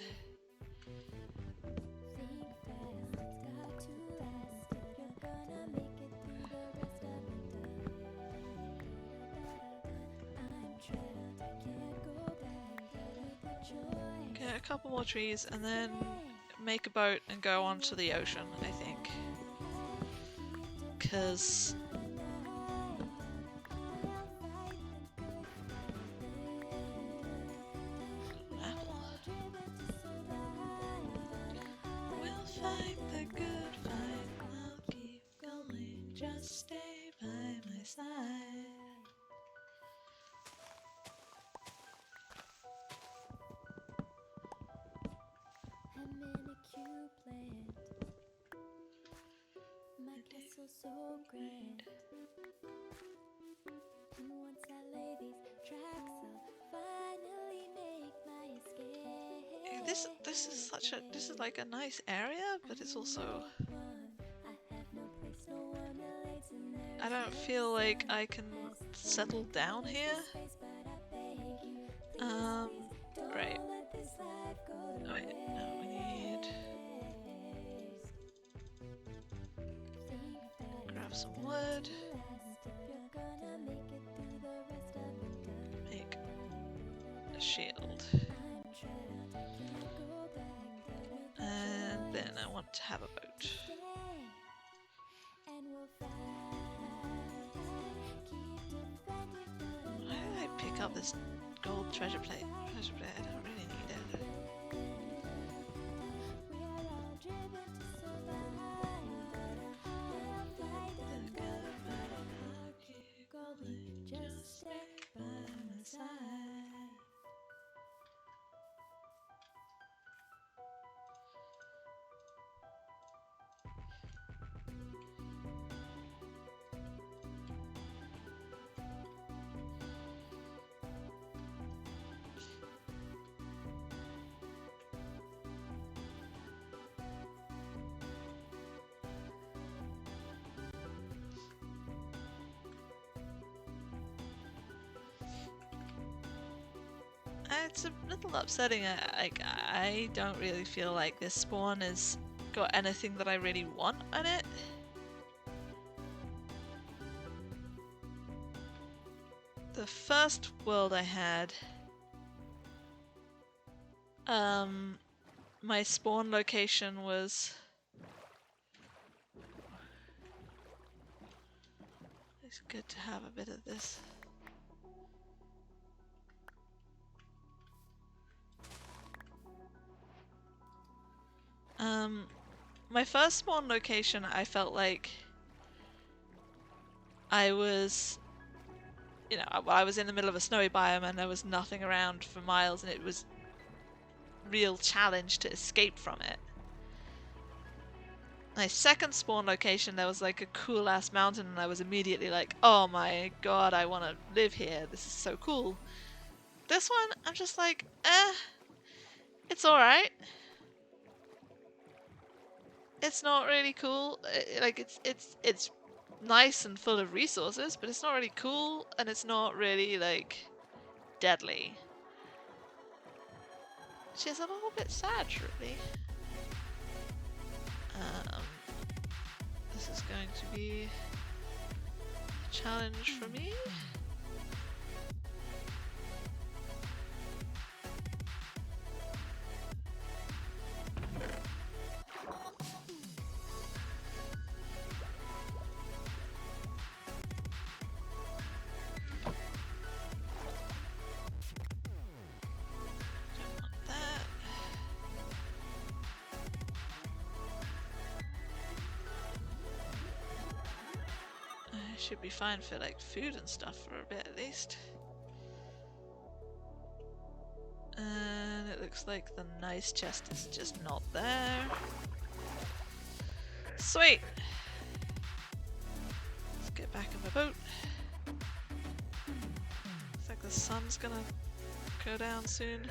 A: Get a couple more trees and then make a boat and go onto the ocean, I think. Because we'll fight the good fight. I'll keep going. Just stay by my side.
D: I'm in a cube land. My castle so grand. And once I lay these tracks, I'll finally make my escape.
A: This is like a nice area, but it's also
D: I have no place, no one relates, and there
A: I don't feel like I can settle down here. Right. Oh wait, no, we need grab some wood. Make a shield. And then I want to have a boat. Why did I pick up this gold treasure plate? I don't really need it. Just stay by my side. it's a little upsetting. I don't really feel like this spawn has got anything that I really want in it. The first world I had, my spawn location was... It's good to have a bit of this. My first spawn location, I felt like I was, you know, I was in the middle of a snowy biome and there was nothing around for miles, and it was real challenge to escape from it. My second spawn location, there was like a cool ass mountain, and I was immediately like, oh my god, I want to live here. This is so cool. This one, I'm just like, it's alright. It's not really cool. Like it's nice and full of resources, but it's not really cool, and it's not really like deadly. Which is a little bit sad, really. This is going to be a challenge for me. Should be fine for like food and stuff for a bit at least. And it looks like the nice chest is just not there. Sweet! Let's get back in the boat. Looks like the sun's gonna go down soon.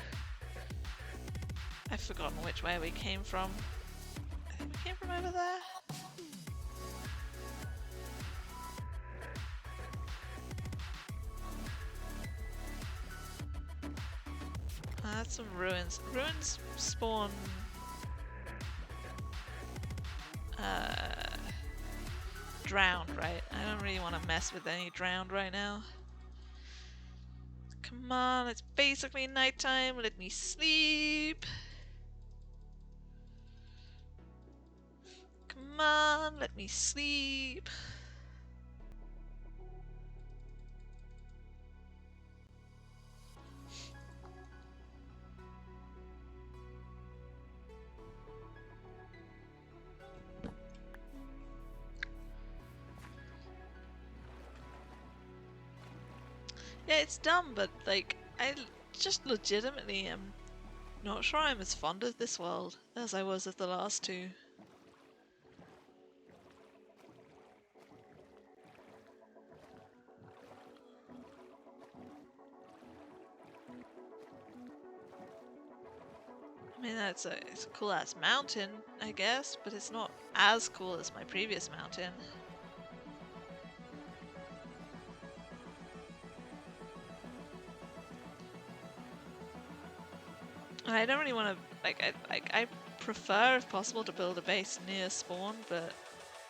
A: I've forgotten which way we came from. I think we came from over there. That's some ruins. Ruins spawn drowned, right? I don't really want to mess with any drowned right now. Come on, it's basically nighttime. Let me sleep. Come on, let me sleep. Yeah, it's dumb, but like, I just legitimately am not sure I'm as fond of this world as I was of the last two. I mean, it's a cool ass mountain, I guess, but it's not as cool as my previous mountain. I don't really want to, like, I prefer, if possible, to build a base near spawn, but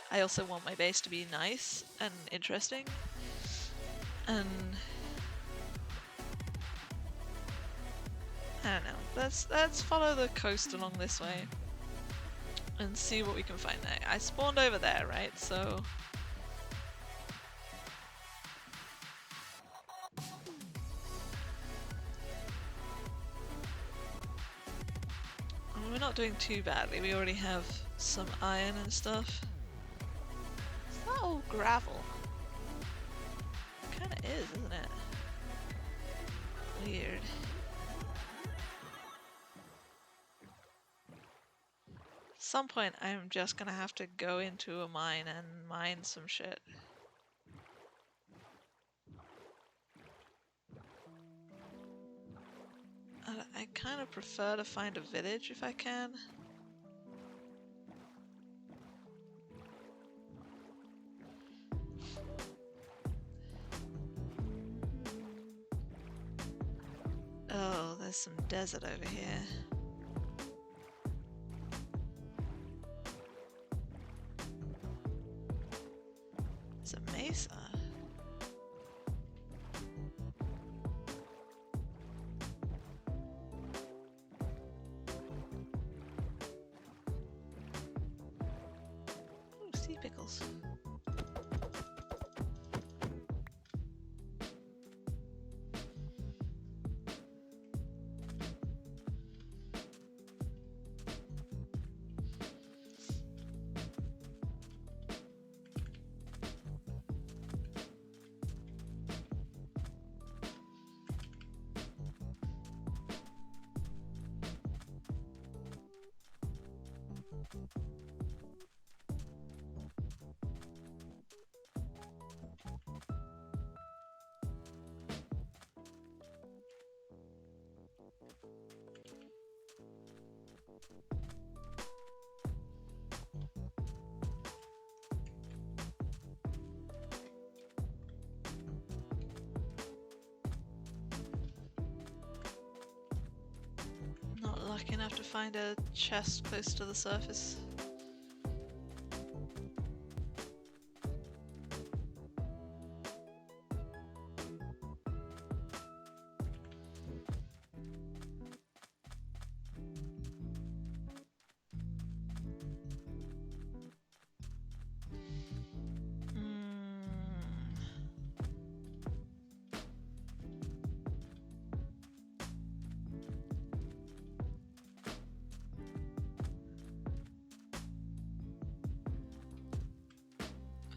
A: I also want my base to be nice and interesting. And I don't know. Let's follow the coast along this way and see what we can find there. I spawned over there, right? So we're not doing too badly. We already have some iron and stuff. Is that all gravel? Kinda is, isn't it? Weird. At some point I'm just gonna have to go into a mine and mine some shit. I kind of prefer to find a village if I can. Oh, there's some desert over here. It's a mesa. Ooh, sea pickles. Not lucky enough to find a chest close to the surface.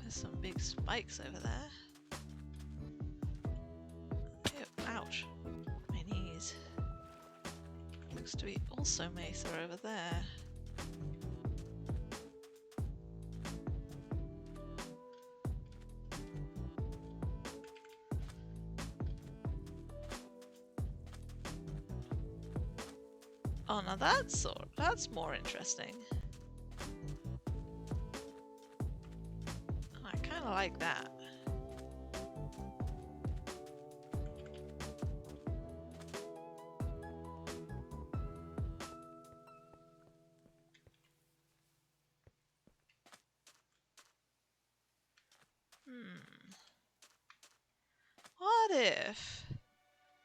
A: There's some big spikes over there. Ew, ouch. My knees. Looks to be also mesa over there. Oh, now that's more interesting. I kind of like that.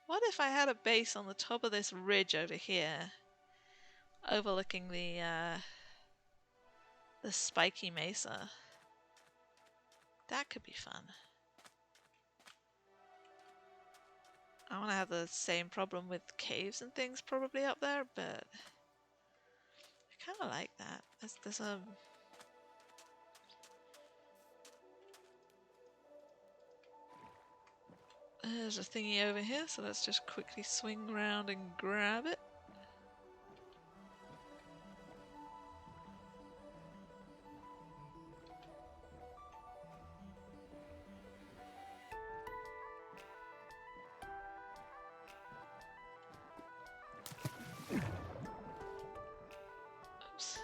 A: What if I had a base on the top of this ridge over here, overlooking the spiky mesa? That could be fun. I want to have the same problem with caves and things probably up there, but I kind of like that. There's a thingy over here, so let's just quickly swing around and grab it. Oops.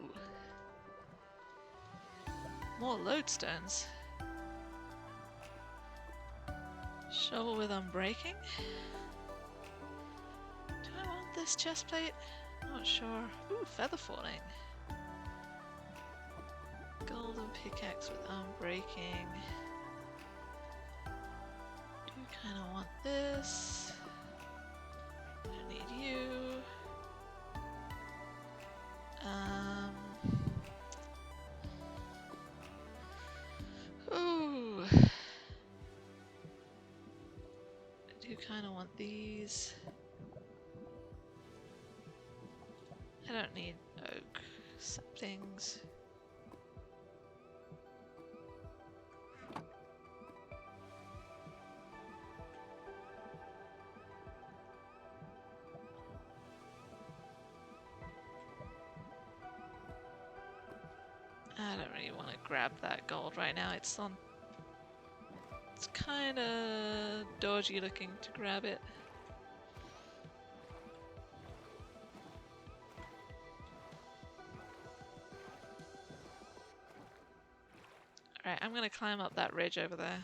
A: Ooh. More lodestones. Shovel with unbreaking. Do I want this chest plate? Not sure. Ooh, feather falling. Golden pickaxe with unbreaking. Do kind of want this. Don't need you. Ooh. I do kind of want these. I don't need oak saplings. I don't really want to grab that gold right now. It's kind of dodgy looking to grab it. Alright, I'm gonna climb up that ridge over there.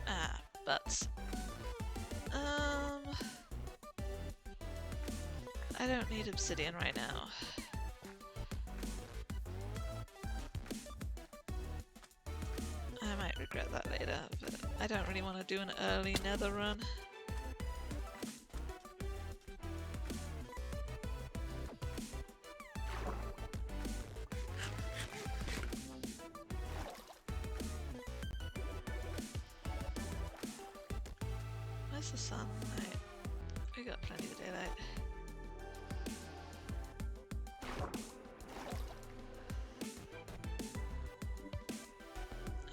A: Ah, butts. I don't need obsidian right now. I might regret that later, but I don't really want to do an early nether run. Where's the sun? Right. We got plenty of daylight.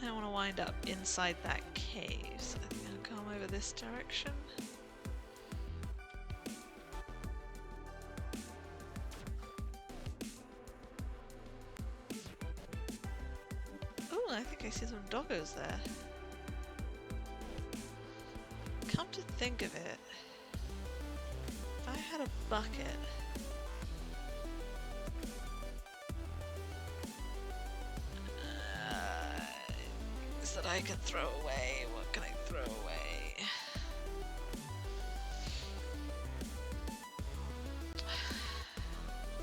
A: I don't want to wind up inside that cave, so I think I'll come over this direction. Oh, I think I see some doggos there. Come to think of it, if I had a bucket, that I can throw away. What can I throw away?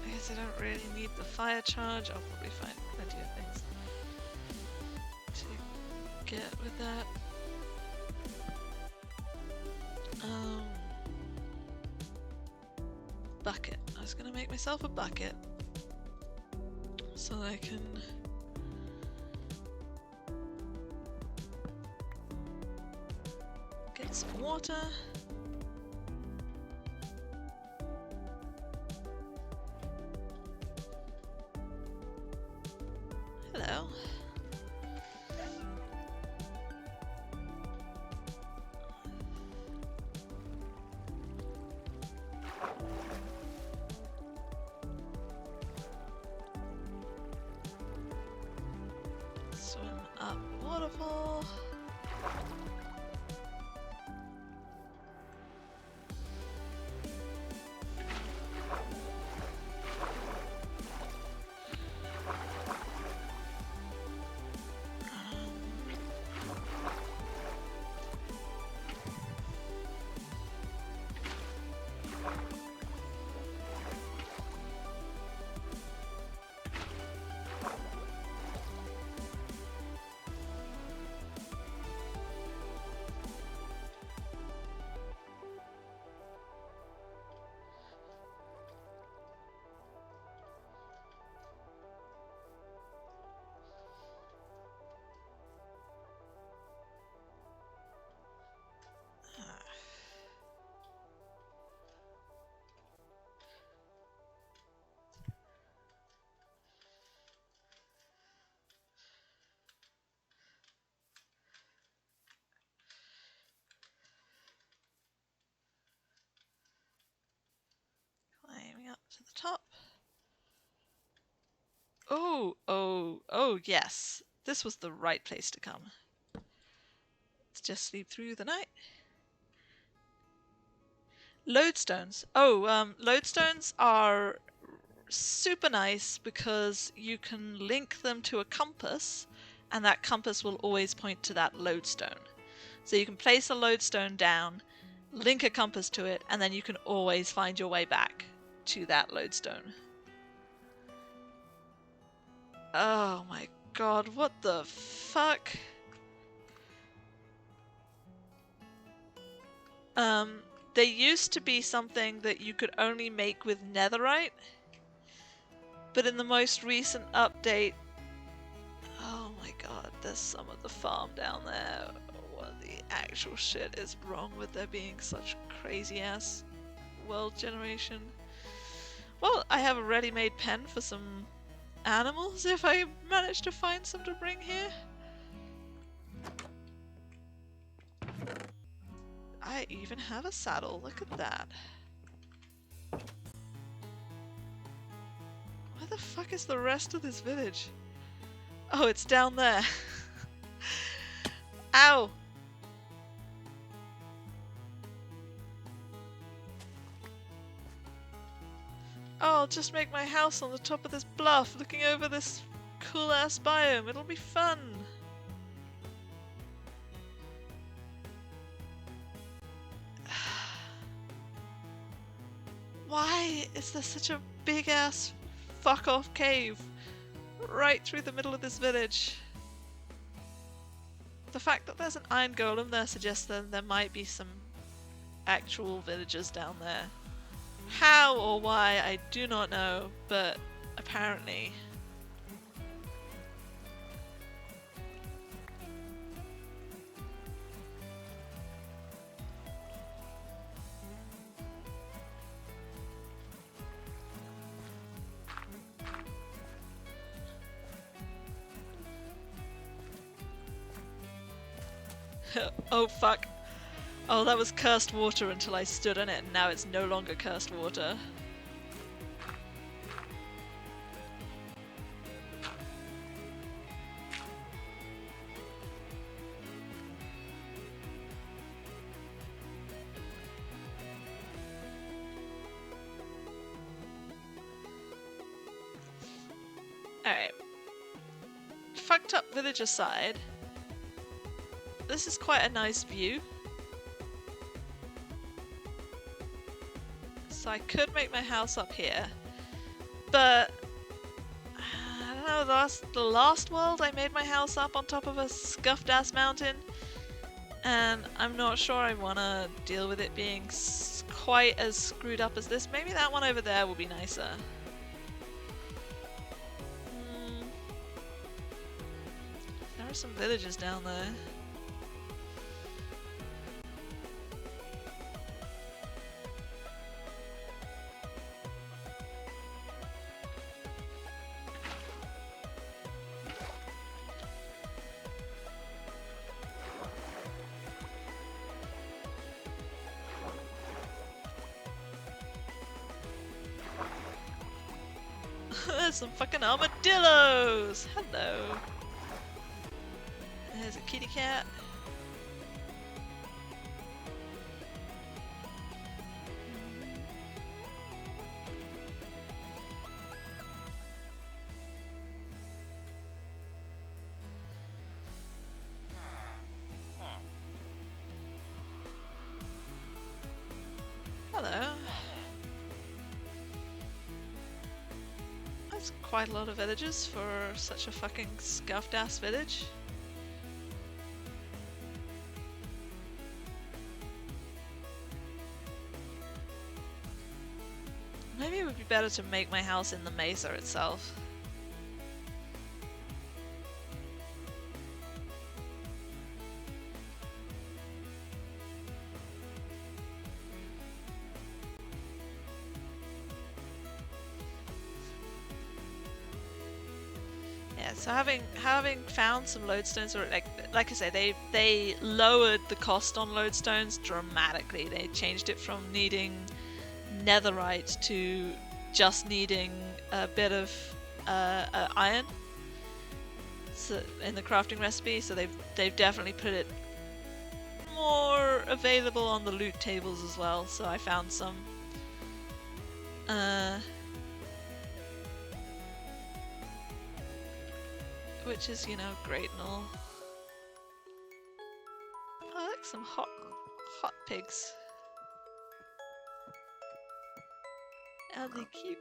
A: I guess I don't really need the fire charge. I'll probably find plenty of things to get with that. Bucket. I was gonna make myself a bucket so I can get some water. Hello. Swim up waterfall. Climbing up to the top. Oh, yes. This was the right place to come. Let's just sleep through the night. Lodestones. Lodestones are super nice because you can link them to a compass, and that compass will always point to that lodestone. So you can place a lodestone down, link a compass to it, and then you can always find your way back to that lodestone. Oh my god, what the fuck? There used to be something that you could only make with netherite, but in the most recent update, oh my god, there's some of the farm down there. What the actual shit is wrong with there being such crazy ass world generation? Well, I have a ready-made pen for some animals if I manage to find some to bring here. I even have a saddle, look at that. Where the fuck is the rest of this village? Oh, it's down there. Ow! Oh, I'll just make my house on the top of this bluff, looking over this cool-ass biome. It'll be fun. Why is there such a big-ass fuck-off cave right through the middle of this village? The fact that there's an iron golem there suggests that there might be some actual villagers down there. How or why, I do not know, but apparently. Oh fuck. Oh, that was cursed water until I stood on it, and now it's no longer cursed water. Alright. Fucked up village aside, this is quite a nice view. So I could make my house up here, but I don't know, the last world I made my house up on top of a scuffed ass mountain, and I'm not sure I want to deal with it being quite as screwed up as this. Maybe that one over there will be nicer. There are some villages down there. There's some fucking armadillos! Hello! There's a kitty cat. Hello. That's quite a lot of villagers for such a fucking scuffed ass village. Maybe it would be better to make my house in the mesa itself. Yeah, so having found some lodestones, or like I say, they lowered the cost on lodestones dramatically. They changed it from needing netherite to just needing a bit of iron, so, in the crafting recipe. So they've definitely put it more available on the loot tables as well. So I found some. Which is, you know, great and all. I like some hot pigs. And they cute.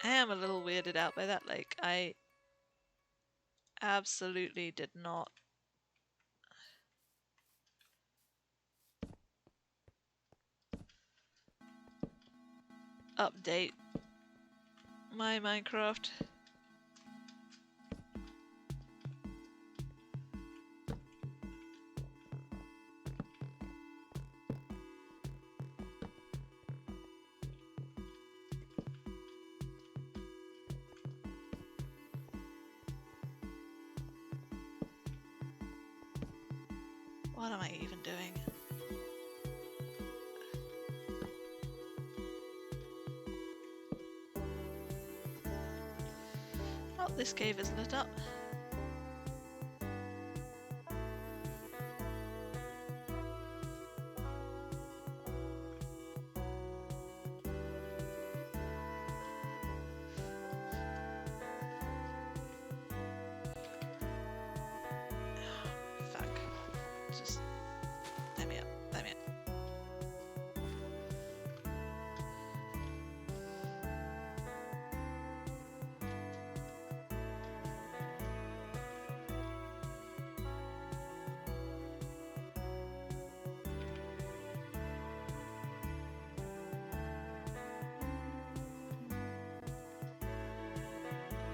A: I am a little weirded out by that lake. I absolutely did not update my Minecraft. What am I even doing? Oh, this cave is lit up. Just let me up. Let me up.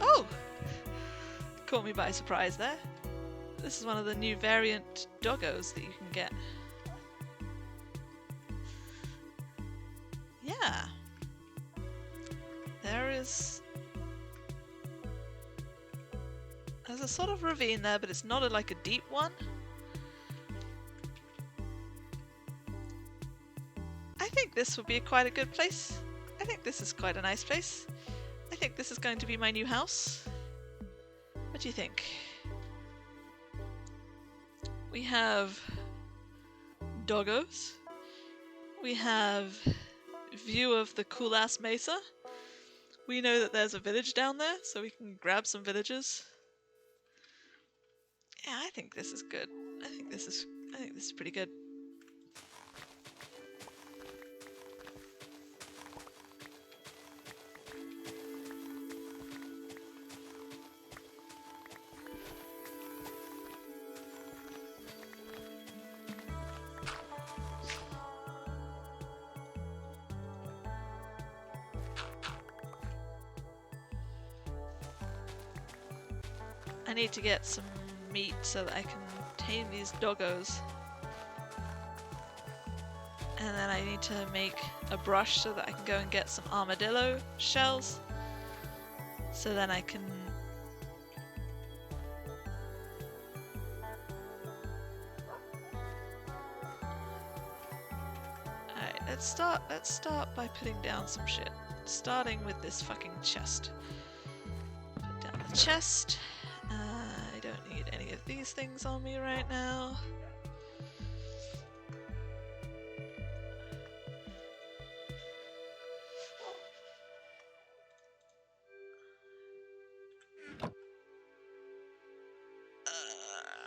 A: Oh! Caught me by surprise there. This is one of the new variant doggos that you can get. Yeah. There's a sort of ravine there, but it's not like a deep one. I think this would be quite a good place. I think this is quite a nice place. I think this is going to be my new house. What do you think? We have doggos. We have view of the cool ass mesa. We know that there's a village down there, so we can grab some villagers. Yeah, I think this is good. I think this is pretty good. I need to get some meat so that I can tame these doggos. And then I need to make a brush so that I can go and get some armadillo shells. So then I can... Alright, let's start by putting down some shit. Starting with this fucking chest. Put down the chest. I don't need any of these things on me right now.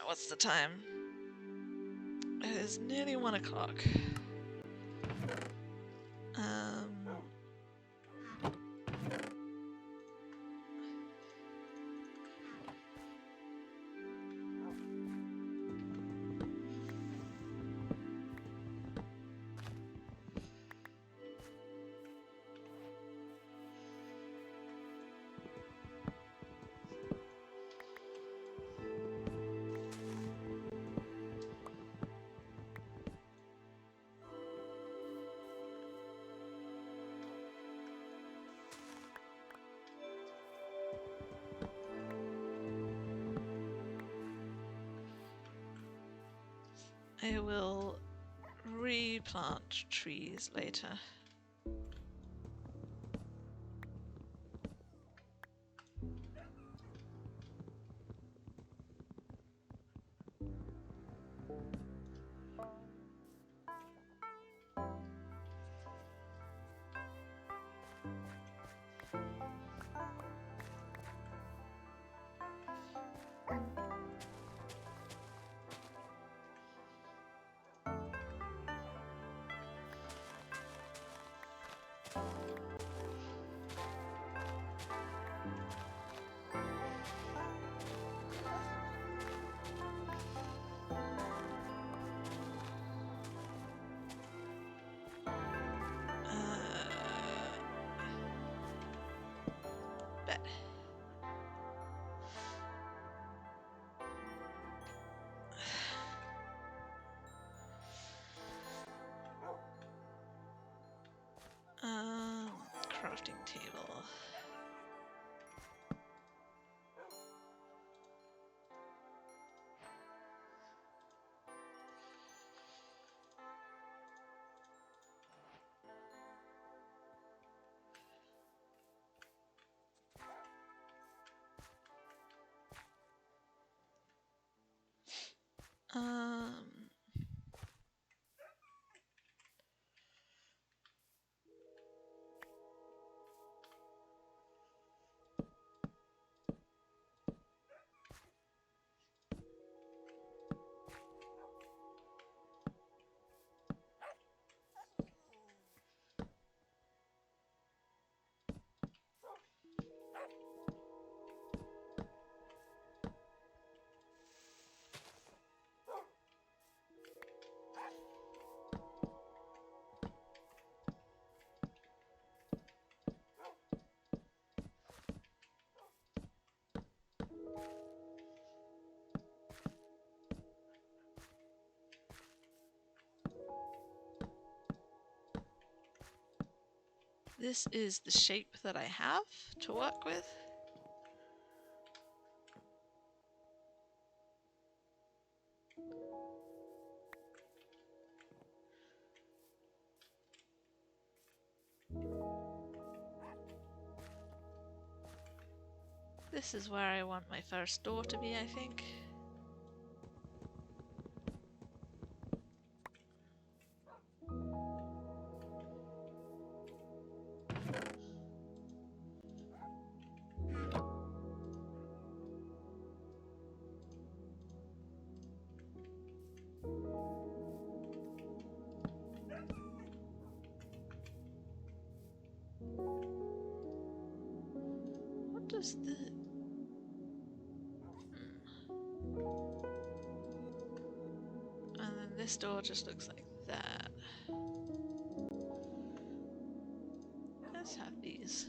A: What's the time? It is nearly 1 o'clock. I will replant trees later. Bet. Crafting table. Um, this is the shape that I have to work with. This is where I want my first door to be, I think. What does the... And then this door just looks like that. Let's have these.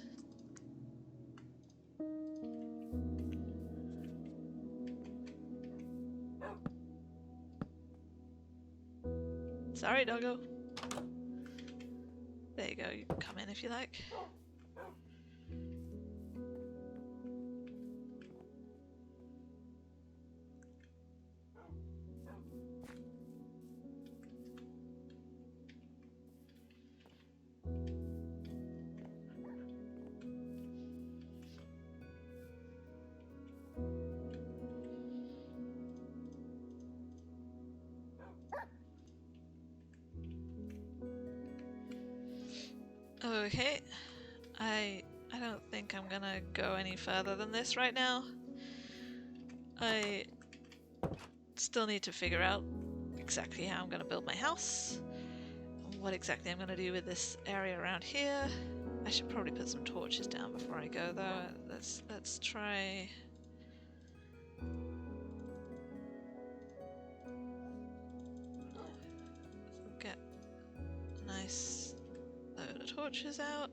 A: Sorry, doggo. There you go, you can come in if you like. Okay, I don't think I'm gonna go any further than this right now. I still need to figure out exactly how I'm gonna build my house, what exactly I'm gonna do with this area around here. I should probably put some torches down before I go though. Let's try. Get a nice load of torches out.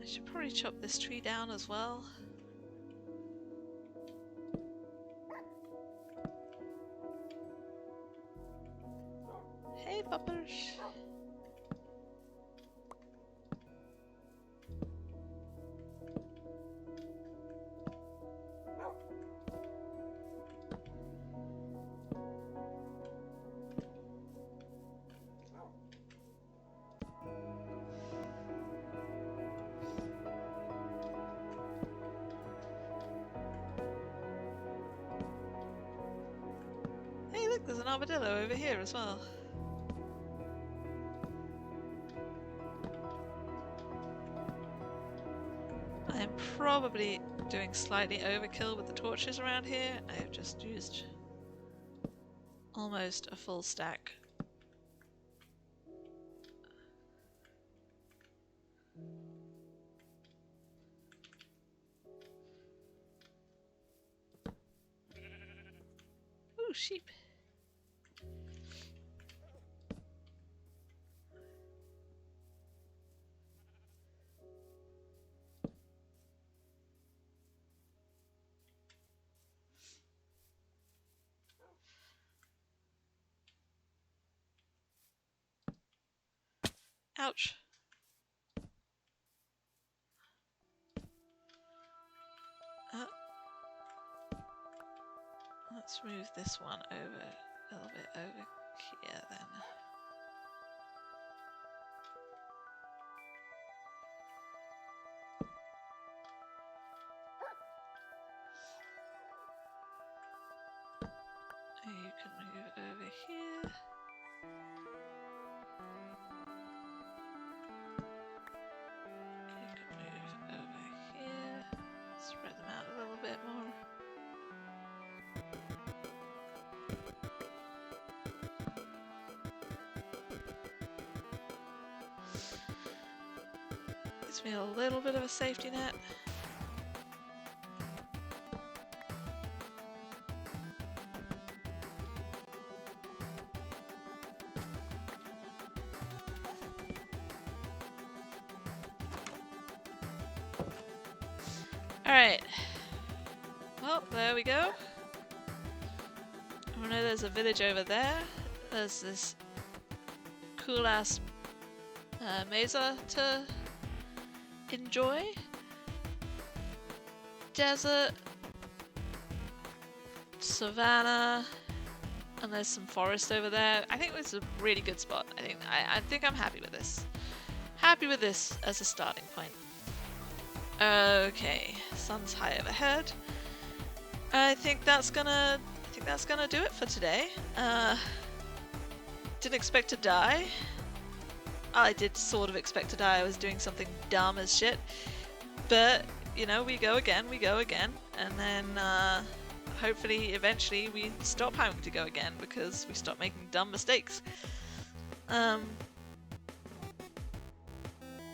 A: I should probably chop this tree down as well. Hey, puppers. Hey, look, there's an armadillo over here as well. I am probably doing slightly overkill with the torches around here. I have just used almost a full stack. Ooh, sheep. Ouch. Let's move this one over a little bit over here then. You can move over here. You can move over here. Spread them out a little bit more. Gives me a little bit of a safety net. Alright. Well, there we go. I know there's a village over there. There's this cool ass mesa to enjoy. Desert, savannah, and there's some forest over there. I think this is a really good spot. I think I'm happy with this. Happy with this as a starting point. Okay, sun's high overhead. I think that's gonna do it for today. Didn't expect to die. I did sort of expect to die. I was doing something dumb as shit. But, you know, we go again, and then hopefully eventually we stop having to go again because we stop making dumb mistakes.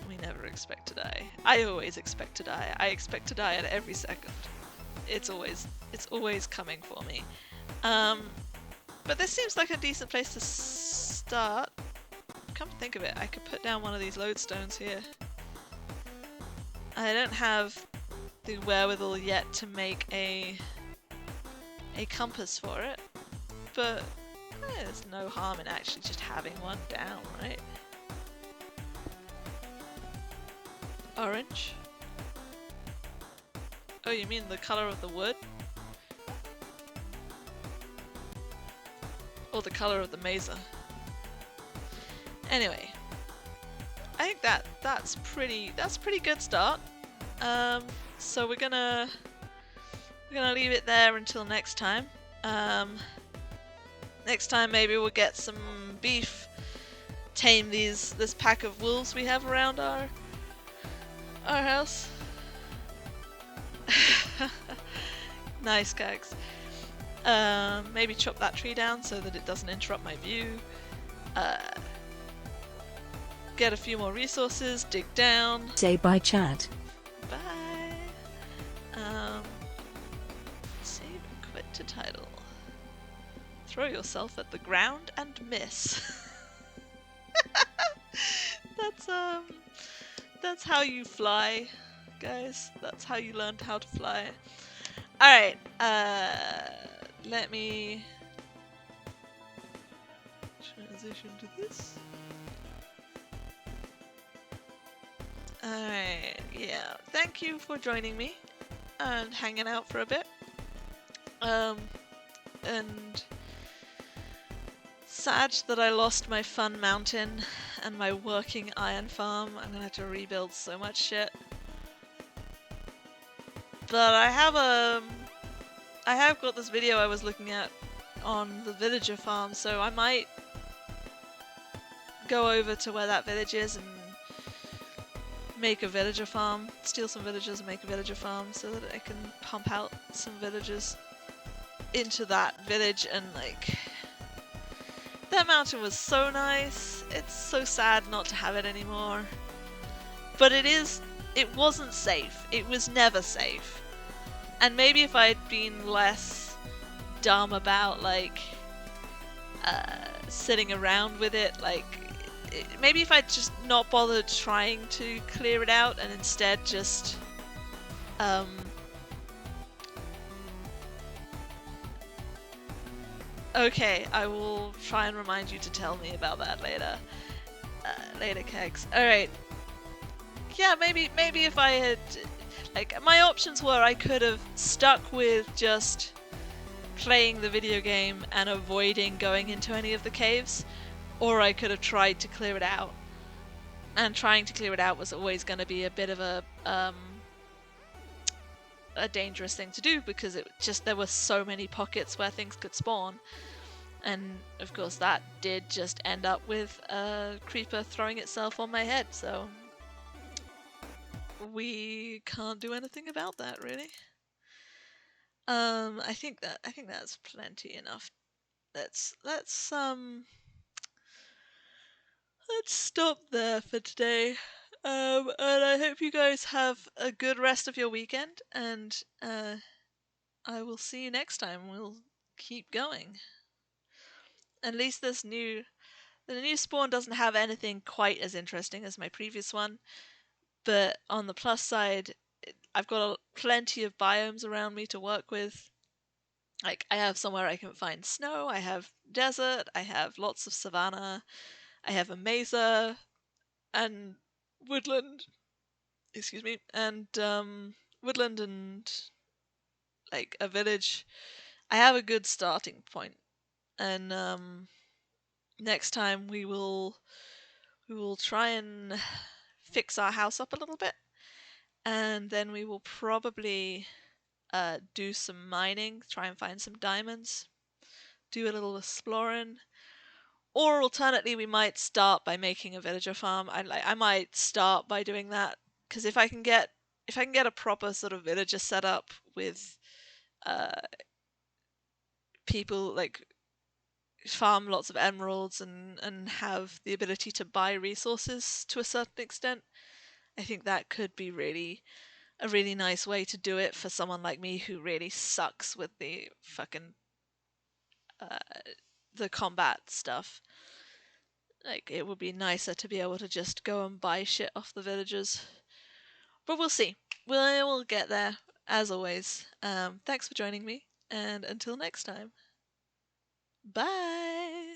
A: We never expect to die. I always expect to die. I expect to die at every second. It's always coming for me. But this seems like a decent place to start. Come to think of it, I could put down one of these lodestones here. I don't have the wherewithal yet to make a compass for it, but there's no harm in actually just having one down, right? Orange? Oh, you mean the color of the wood? Or the color of the mesa? Anyway, I think that's pretty good start. So we're gonna leave it there until next time. Next time maybe we'll get some beef, tame this pack of wolves we have around our house. Nice, gags. Maybe chop that tree down so that it doesn't interrupt my view. Get a few more resources, dig down.
B: Say bye, chat.
A: Bye. Save and quit to title. Throw yourself at the ground and miss. That's how you fly, guys. That's how you learned how to fly. Alright, let me transition to this. Alright, yeah. Thank you for joining me and hanging out for a bit. And sad that I lost my fun mountain and my working iron farm. I'm gonna have to rebuild so much shit. But I have got this video I was looking at on the villager farm, so I might go over to where that village is and make a villager farm, steal some villagers and make a villager farm so that I can pump out some villagers into that village. And like, that mountain was so nice. It's so sad not to have it anymore. But it wasn't safe. It was never safe. And maybe if I'd been less dumb about like sitting around with it, like maybe if I'd just not bothered trying to clear it out and instead just okay, I will try and remind you to tell me about that later. Later, kegs. Alright. Yeah, maybe if I had... Like, my options were I could have stuck with just playing the video game and avoiding going into any of the caves, or I could have tried to clear it out. And trying to clear it out was always going to be a bit of a dangerous thing to do because there were so many pockets where things could spawn. And of course that did just end up with a creeper throwing itself on my head, so we can't do anything about that, really. I think that's plenty enough. Let's stop there for today. And I hope you guys have a good rest of your weekend, and I will see you next time. We'll keep going. At least the new spawn doesn't have anything quite as interesting as my previous one, but on the plus side, I've got plenty of biomes around me to work with. Like, I have somewhere I can find snow, I have desert, I have lots of savanna, I have a mesa, and woodland, excuse me, and woodland and like a village. I have a good starting point, and next time we will try and fix our house up a little bit, and then we will probably do some mining, try and find some diamonds, do a little exploring, or alternately we might start by making a villager farm. I might start by doing that because if I can get a proper sort of villager set up with uh, people like farm lots of emeralds and have the ability to buy resources to a certain extent, I think that could be really a really nice way to do it for someone like me who really sucks with the fucking uh, the combat stuff. Like, it would be nicer to be able to just go and buy shit off the villagers. But we'll see. We'll get there, as always. Thanks for joining me, and until next time. Bye!